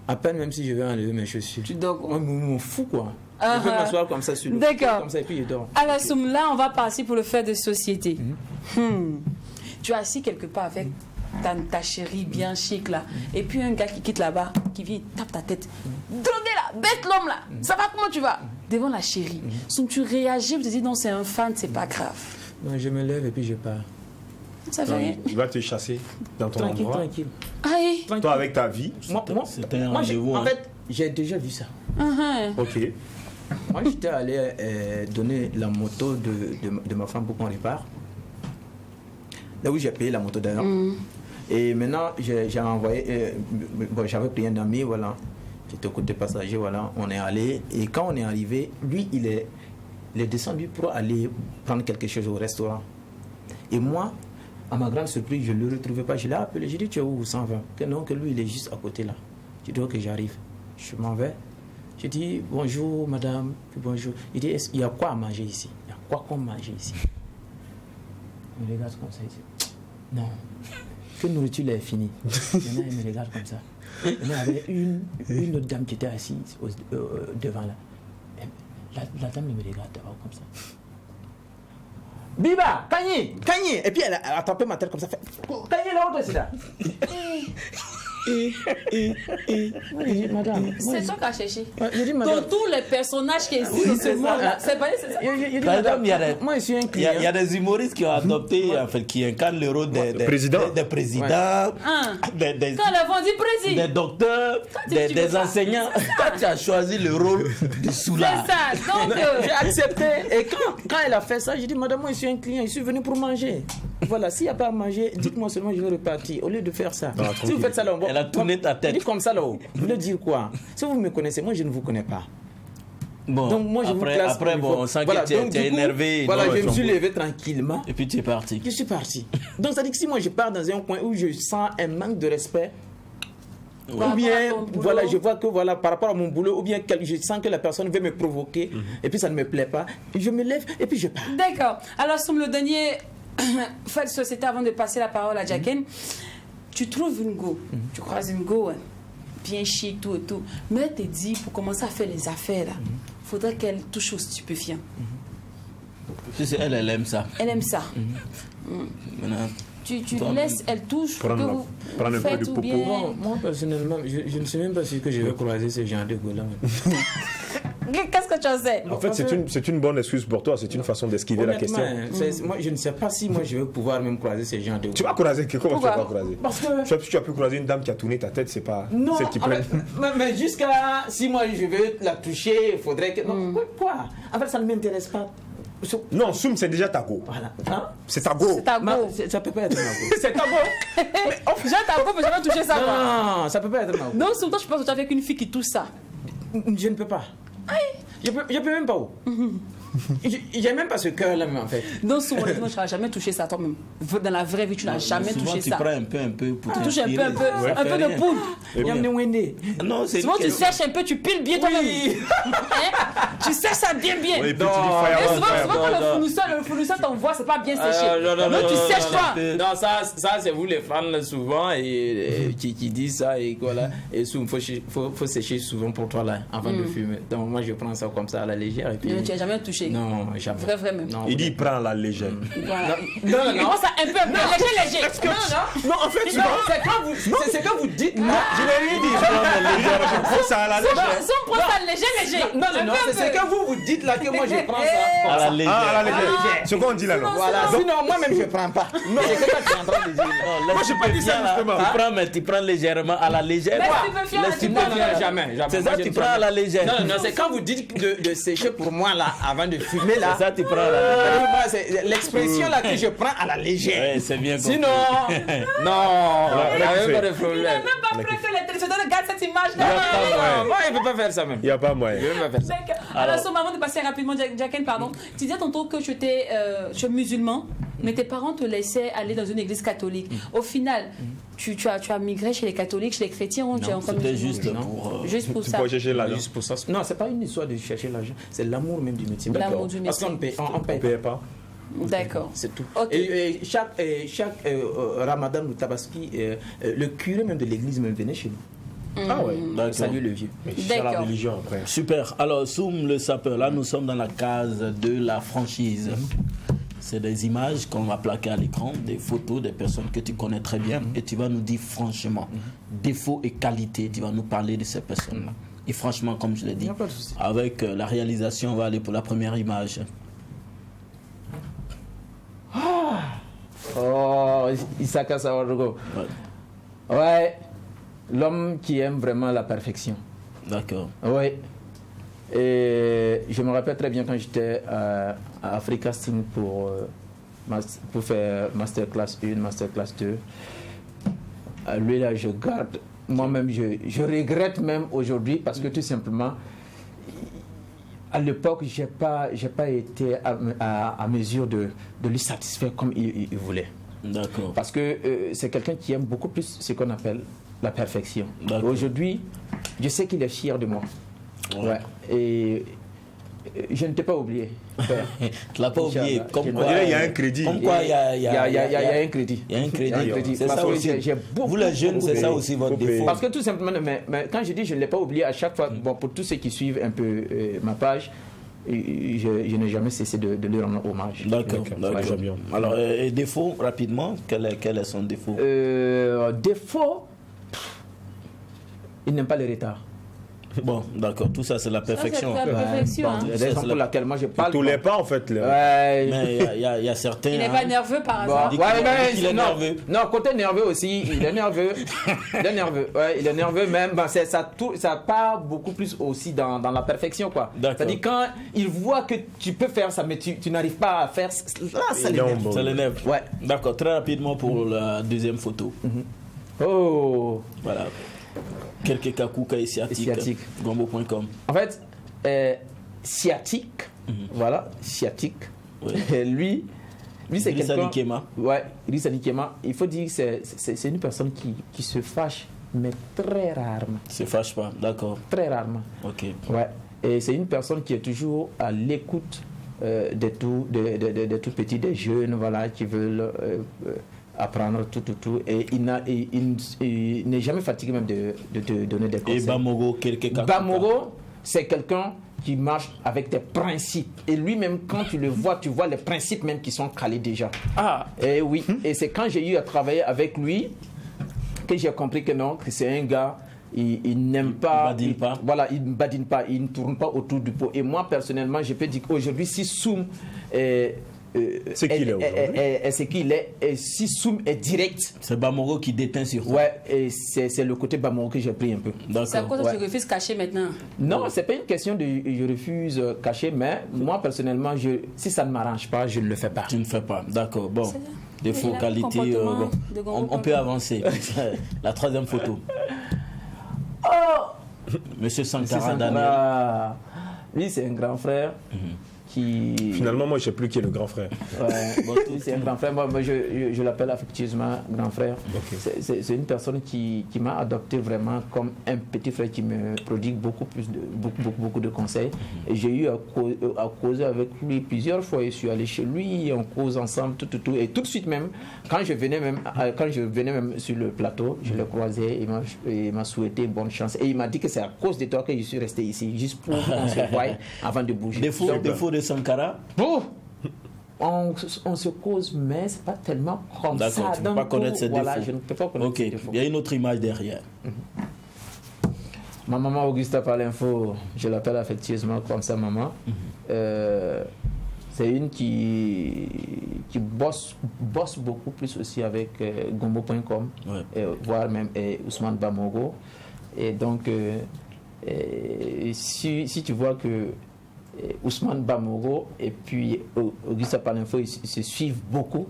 À peine même si je vais enlever mes chaussures. Tu dors Moi, je m'en fous quoi. Ah, Je peux ah. m'asseoir comme ça sur le D'accord. comme ça et puis je dors. Alors, Soum, là, on va passer pour le fait de société. Tu es assis quelque part avec ta chérie bien chic là. Et puis un gars qui quitte là-bas, qui vient, il tape ta tête. Drogué là, bête l'homme là. Ça va, comment tu vas? Devant la chérie. Soum, tu réagis, tu te dis non, c'est un fan, c'est pas grave. Non, je me lève et puis je pars. Ça fait rien. Il va te chasser dans ton Tranquille, endroit. tranquille. Aïe. Toi avec ta vie. Moi, C'était un moi, rendez-vous. en hein. fait, j'ai déjà vu ça. Ok. Moi, j'étais allé donner la moto de ma femme pour qu'on répare. Là où j'ai payé la moto d'ailleurs. Et maintenant, j'ai envoyé. Bon, j'avais pris un ami, voilà. J'étais au côté passager, voilà. On est allé. Et quand on est arrivé, lui, il est descendu pour aller prendre quelque chose au restaurant. Et moi, à ma grande surprise, je ne le retrouvais pas. Je l'ai appelé. J'ai dit, tu es où, 120? Que non, que lui, il est juste à côté là. J'ai dit, ok, j'arrive. Je m'en vais. J'ai dit, bonjour madame, puis bonjour. Il dit, il y a quoi à manger ici? Il y a quoi qu'on mange ici? Il me regarde comme ça, il dit, non, que nourriture est finie. Maintenant, il me regarde comme ça. Il y avait une autre dame qui était assise devant là. La dame me regarde d'abord comme ça. Biba, Kanye. Et puis elle a attrapé ma tête comme ça. Kanye, là, c'est là. Madame. C'est toi qui as cherché. Je dis, Dans madame. tous les personnages qui existent dans ce monde-là, c'est pas c'est ça. Par exemple, il y a des- Moi, je suis un Il y, client. a des humoristes qui ont adopté, en fait, qui incarnent le rôle des Président. des présidents, Ah. des Quand les vont dire des président. docteurs, tu veux des pas. enseignants. Toi, tu as choisi le rôle de C'est Soula. ça. Donc, J'ai accepté. Et quand elle a fait ça, j'ai dit, madame, moi, je suis un client, je suis venu pour manger. Voilà, s'il n'y a pas à manger, dites-moi seulement, je vais repartir. Au lieu de faire ça. Si vous faites ça là-haut, Elle a tourné ta tête. Dites comme ça là-haut. Vous voulez dire quoi? Si vous me connaissez, moi, je ne vous connais pas. Bon, Donc, moi, je vous après, classe après au bon, niveau. on sent Voilà, que tu es, donc, tu es du coup, énervé. Voilà, non, je me suis levé tranquillement. Et puis tu es parti. Je suis parti. Donc, ça dit que si moi, je pars dans un coin où je sens un manque de respect, ou bien, rapport à ton boulot. voilà, je vois que voilà, par rapport à mon boulot, ou bien je sens que la personne veut me provoquer, et puis ça ne me plaît pas, je me lève et puis je pars. d'accord. Alors, Soum, le dernier fait de société avant de passer la parole à Jacken. Tu trouves une go, tu croises une go, hein, bien chic, tout et tout. Mais elle te dit, pour commencer à faire les affaires, là, faudrait qu'elle touche aux stupéfiants. Tu sais, elle aime ça. Elle aime ça. Maintenant, Tu Toi, laisses, elle touche, prendre que la- vous prendre un peu faites de ou popo. bien... Moi, personnellement, je ne sais même pas si que je vais croiser ce genre de go-là. Qu'est-ce que tu en sais? En fait, c'est une bonne excuse pour toi. C'est une façon d'esquiver la Honnêtement, question. moi, je ne sais pas si moi je vais pouvoir même croiser ce genre de go. Tu vas croiser. Comment tu Pourquoi? vas pas croiser? Parce que... Si tu as pu croiser une dame qui a tourné ta tête, c'est pas Non, celle qui en plaît. fait, mais jusqu'à si moi je veux la toucher, il faudrait que. Non, quoi? En fait, ça ne m'intéresse pas. Non, Soum, c'est déjà ta go. Voilà. Hein? C'est ta go. C'est ta go. Ça peut pas être ma go. C'est ta go. J'ai ta go, mais j'ai pas touché ça, quoi. Non, ça peut pas être ma go. Donc, surtout, je pense que tu es avec une fille qui touche ça. Je ne peux pas. Je peux même pas où. J'ai même pas ce cœur-là, mais en fait. Non, souvent, honnêtement, tu n'as jamais touché ça toi-même. Dans la vraie vie, tu n'as jamais Souvent, touché tu ça. prends un peu pour Tu touches un peu, t'inspirer. un peu de poudre. Eh bien. Non, c'est Souvent, une tu question. sèches un peu, tu piles bien toi-même. Hein? Tu sèches ça bien. Oui, et puis tu dis Et fire souvent, on, quand fire le fournisseur t'envoie, c'est pas bien séché. Non, tu sèches pas. Non, ça c'est vous les fans là, souvent qui disent ça et voilà. Et souvent, faut sécher souvent pour toi là avant de fumer. Donc moi je prends ça comme ça à la légère et puis. Tu n'as jamais touché. Non, jamais. Vrai même. Non, Il dit, il prend la légère. Voilà. non. Il prend ça un peu, léger. Non, en fait, c'est quand vous dites. Non, Je l'ai rien dit. Je prends ça à la légère. Si on prend ça léger. non, c'est quand vous dites là que moi je prends ça. À la légère. Ah, à la légère. Ce qu'on dit là, non. Voilà, sinon moi-même je prends pas. Non, c'est que tu es en train de dire. Moi, j'ai pas dit ça, justement. Tu prends, mais tu prends légèrement à la légère. Laisse stupéfiant, Non, jamais. C'est Moi, ça, je tu ne prends prends à la légère. Non, c'est quand vous dites de sécher pour moi là, avant de fumer là. C'est ça, tu prends à la légère. Moi, c'est l'expression là que je prends à la légère. Ouais, c'est bien compris. Sinon, non, il n'y a même pas de Il n'est problème. même pas prêt que les téléspectateurs regardent cette image. Non, moi, il ne peut pas faire ça même. Il n'y a pas moyen. Il ne peut pas faire ça. D'accord. Alors, Somme, avant de passer rapidement, Jacqueline, pardon, tu disais tantôt que tu étais musulman, mais tes parents te laissaient aller dans une église catholique. Au final, tu as migré chez les catholiques, chez les chrétiens, ou tu es encore C'était musulman? juste pour. Juste pour Tu ça. peux chercher l'argent. Juste pour ça. Non, c'est pas une histoire de chercher l'argent, c'est l'amour même du métier. L'amour du Parce qu'on ne paye, on On paye ne pas. paye pas. D'accord. C'est tout. Ok. Et chaque Ramadan ou Tabaski, le curé même de l'église même venait chez nous. Ah ouais. D'accord. Salut le vieux. Mais c'est la D'accord. religion après. Super. Alors, Soum le sapeur, là, nous sommes dans la case de la franchise. C'est des images qu'on va plaquer à l'écran, des photos des personnes que tu connais très bien, et tu vas nous dire franchement, défauts et qualités, tu vas nous parler de ces personnes-là. Et franchement, comme je l'ai dit, Y a pas de souci. avec la réalisation, on va aller pour la première image. Oh, Isaka Sawarogo. Ouais. Ouais, l'homme qui aime vraiment la perfection. D'accord. Oui. Et je me rappelle très bien quand j'étais à Africasting pour faire Masterclass 1, Masterclass 2. Lui là, je garde. Moi-même, je regrette même aujourd'hui parce que tout simplement, à l'époque, j'ai pas été à mesure de lui satisfaire comme il voulait. D'accord. Parce que c'est quelqu'un qui aime beaucoup plus ce qu'on appelle la perfection. D'accord. Aujourd'hui, je sais qu'il est fier de moi. Ouais. Ouais. Et je ne t'ai pas oublié. Père. Tu l'as pas oublié. Inch'Allah. Comme On quoi, dirait il y a un crédit. Comme quoi, il y a Il y a un crédit. Il y a un crédit. Il y a un crédit. C'est Parce ça que aussi. j'ai beaucoup, Vous les jeunes, c'est beaucoup ça payé. aussi votre Faut payer. défaut. Parce que tout simplement, mais quand je dis je ne l'ai pas oublié, à chaque fois, bon, pour tous ceux qui suivent un peu ma page, je n'ai jamais cessé de lui rendre hommage. D'accord. D'accord. D'accord. Bien. Alors, et défaut, rapidement, quel est son défaut? Défaut, il n'aime pas les retards. Bon, d'accord. Tout ça, c'est la perfection. c'est la perfection. Bon, hein. c'est la raison pour laquelle moi je parle. Tous les pas en fait. Ouais. Mais il y a certains. Il n'est hein. pas nerveux par Bon, hasard. dit ouais, qu'il- mais qu'il est non, nerveux. non, côté nerveux aussi, il est nerveux. Il est nerveux, ouais, il est nerveux même. Ben, ça part beaucoup plus aussi dans la perfection, quoi. D'accord. C'est-à-dire quand il voit que tu peux faire ça, mais tu n'arrives pas à faire, là, ça Il est l'énerve. en Ça l'énerve. Ouais. D'accord. Très rapidement pour la deuxième photo. Oh. Voilà. Quelques kakouka et sciatique. Sciatique. Gombo.com. En fait, sciatique, voilà, sciatique. Ouais. Lui c'est Idrissa quelqu'un. Nikema. Ouais, Idrissa Nikema. Il faut dire que c'est une personne qui se fâche, mais très rarement. Se fâche pas. D'accord. Très rarement. Ok. Ouais. Et c'est une personne qui est toujours à l'écoute des tout petits, des jeunes, voilà, qui veulent apprendre tout. Et il n'est jamais fatigué même de te donner des conseils. Et Bamoro, quelques kakouka. Bamoro, c'est quelqu'un qui marche avec des principes. Et lui-même, quand tu le vois, tu vois les principes même qui sont calés déjà. Ah. Et oui, et c'est quand j'ai eu à travailler avec lui que j'ai compris que non, que c'est un gars, il n'aime pas. badine pas. Voilà, il ne badine pas, il ne tourne pas autour du pot. Et moi, personnellement, je peux dire qu'aujourd'hui, si Soum C'est qui il est aujourd'hui. c'est qui il est, et si Soum est direct, C'est Bamoro qui déteint sur toi. ouais, et c'est le côté Bamoro que j'ai pris un peu. C'est à D'accord. cause que Ouais. tu refuses caché maintenant. Non, c'est pas une question de je refuse caché, mais moi personnellement, si ça ne m'arrange pas, je ne le fais pas. Tu ne fais pas. D'accord. Bon. C'est ça. Défaut, Il a le qualité. comportement Bon. de Gombo. On peut avancer. La troisième photo. Monsieur C'est Sankara Daniel. Sankara. Lui, c'est un grand frère Finalement, moi, je ne sais plus qui est le grand frère. Ouais, bon, c'est un grand frère. Moi, je l'appelle affectueusement grand frère. Okay. C'est une personne qui m'a adopté vraiment comme un petit frère qui me prodigue beaucoup de conseils. Et j'ai eu à causer avec lui plusieurs fois. Je suis allé chez lui, on cause ensemble, tout. Et tout de suite même, quand je venais même sur le plateau, je le croisais, il m'a souhaité bonne chance. Et il m'a dit que c'est à cause de toi que je suis resté ici, juste pour qu'on se voie avant de bouger. Défaut de Sankara. On se cause, mais c'est pas tellement comme ça. D'accord, tu ne peux pas connaître ses défauts. Je ne peux pas connaître ses défauts. Il y a une autre image derrière. Ma maman Augusta Palinfo, je l'appelle affectueusement comme ça, maman. C'est une qui bosse beaucoup plus aussi avec Gombo.com, voire même Ousmane Bamogo. Et donc, si tu vois que Ousmane Bamogo et puis Augusta Palinfo, ils se suivent beaucoup,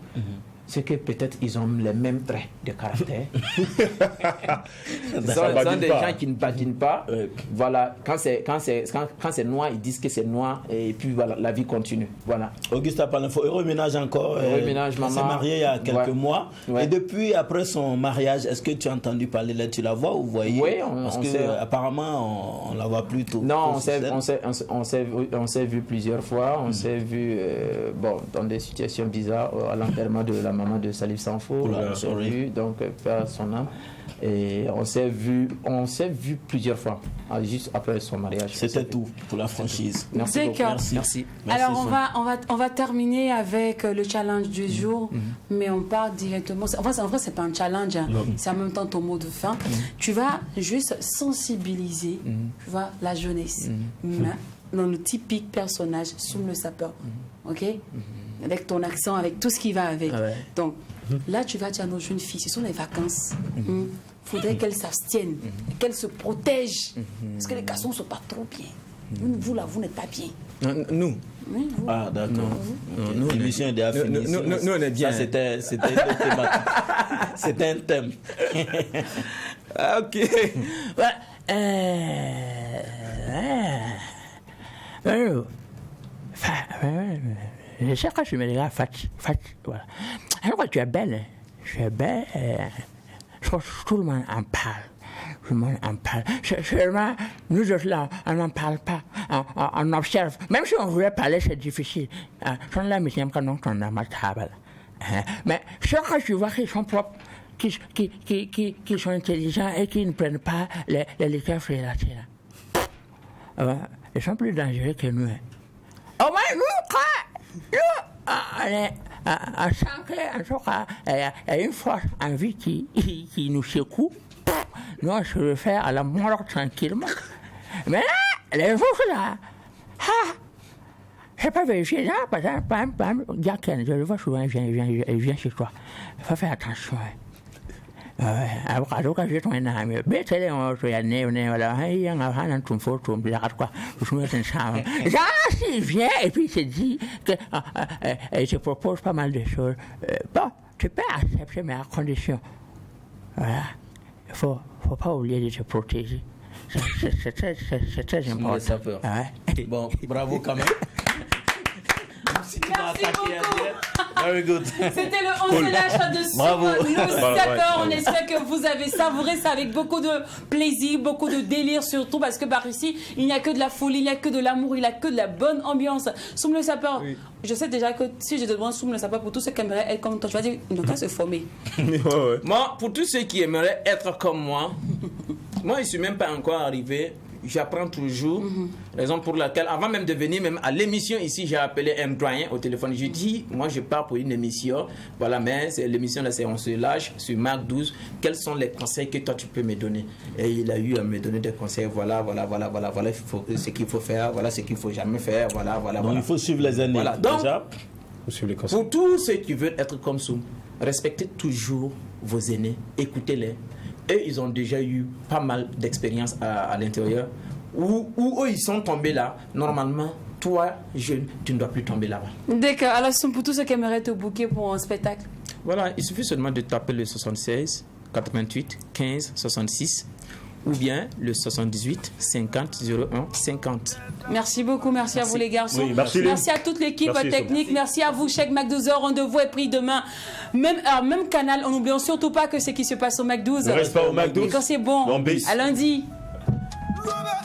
c'est que peut-être ils ont les mêmes traits de caractère. Ce sont des gens qui ne badinent pas. Voilà, quand c'est noir, ils disent que c'est noir et puis voilà, la vie continue. Voilà. Augusta Palinfo, heureux ménage encore. Heureux ménage, maman. Elle s'est mariée il y a quelques mois. Ouais. Et depuis, après son mariage, est-ce que tu as entendu parler là? Tu la vois ou vous voyez? Oui, parce que apparemment, on la voit plus tôt. Non, on s'est vu plusieurs fois. On s'est vu dans des situations bizarres à l'enterrement de la maman de Salif Sanfo. On s'est vu, donc faire son âme. Et on s'est vu plusieurs fois, juste après son mariage. C'était tout pour la franchise. Merci beaucoup. Merci. Alors on va terminer avec le challenge du jour, mais on part directement. En vrai, c'est pas un challenge, hein. C'est en même temps ton mot de fin. Tu vas juste sensibiliser, tu vois, la jeunesse, dans le typique personnage Soum le sapeur, ok, avec ton accent, avec tout ce qui va avec. Donc là, tu vas dire à nos jeunes filles, ce sont les vacances. Faudrait qu'elles s'abstiennent, qu'elles se protègent, parce que les garçons ne sont pas trop bien. Vous là, vous n'êtes pas bien. Nous. Oui, vous. Ah, d'accord. Nous, l'émission est déjà finie. Nous, on est bien. Ça, c'était une thématique. C'était un thème. Ok. Je sais que je me regarde voilà. Je crois que tu es belle. Tu es belle. Je crois que tout le monde en parle. Tout le monde en parle. Seulement, nous autres là, on n'en parle pas. On observe. Même si on voulait parler, c'est difficile. Sont là, mais c'est quand on a ma table. Mais ceux que tu vois qui sont propres, qui sont intelligents et qui ne prennent pas les liqueurs frélatés là. Ils sont plus dangereux que nous. Au moins, nous, on est en santé, en tout cas, il y a une force en vie qui nous secoue. Nous, on se réfère à la mort tranquillement. Mais là, les autres là, je n'ai pas vérifié. Là, par exemple, Gaken, je le vois souvent, il vient chez toi. Il faut faire attention. Alors que je suis un ami, mais c'est un peu il vient et puis il se dit que il te propose pas mal de choses. Bon, tu peux accepter, mais à condition. Voilà. Il faut pas oublier de te protéger. C'est très important. Bon, bravo quand même. Merci beaucoup. Very good. C'était le 11 lâche de Soum le sapeur. On espère que vous avez savouré ça avec beaucoup de plaisir, beaucoup de délire surtout, parce que par ici, il n'y a que de la folie, il n'y a que de l'amour, il n'y a que de la bonne ambiance. Soum le sapeur, je sais déjà que si je te demande Soum le sapeur pour tous ceux qui aimeraient être comme toi, tu vas dire, ils n'ont qu'à se former. Moi, pour tous ceux qui aimeraient être comme moi, moi, je ne suis même pas encore arrivé. J'apprends toujours, raison pour laquelle, avant même de venir même à l'émission ici, j'ai appelé un doyen au téléphone. Je dis, moi je pars pour une émission, voilà, mais l'émission là, c'est On se lâche sur Marc 12. Quels sont les conseils que toi tu peux me donner? Et il a eu à me donner des conseils, voilà ce qu'il faut faire, voilà ce qu'il faut jamais faire, voilà. Donc il faut suivre les années. Voilà. Donc, déjà. Pour tous ceux qui veulent être comme Soum, respectez toujours vos aînés, écoutez-les. Et ils ont déjà eu pas mal d'expérience à l'intérieur où eux ils sont tombés là. Normalement, toi, jeune, tu ne dois plus tomber là-bas. D'accord. Alors, pour tous ceux qui aimeraient te booker pour un spectacle. Voilà, il suffit seulement de taper le 76 88 15 66 ou bien le 78 50 01 50. Merci beaucoup, merci à vous les garçons. Oui, merci, à toute l'équipe Merci, technique, merci à vous, Cheikh Mac12. Rendez-vous est pris demain. Même heure, même canal. En n'oubliant surtout pas que ce qui se passe au Mac12. Ne reste pas au Mac12. Et quand c'est bon, On baisse. à lundi. Love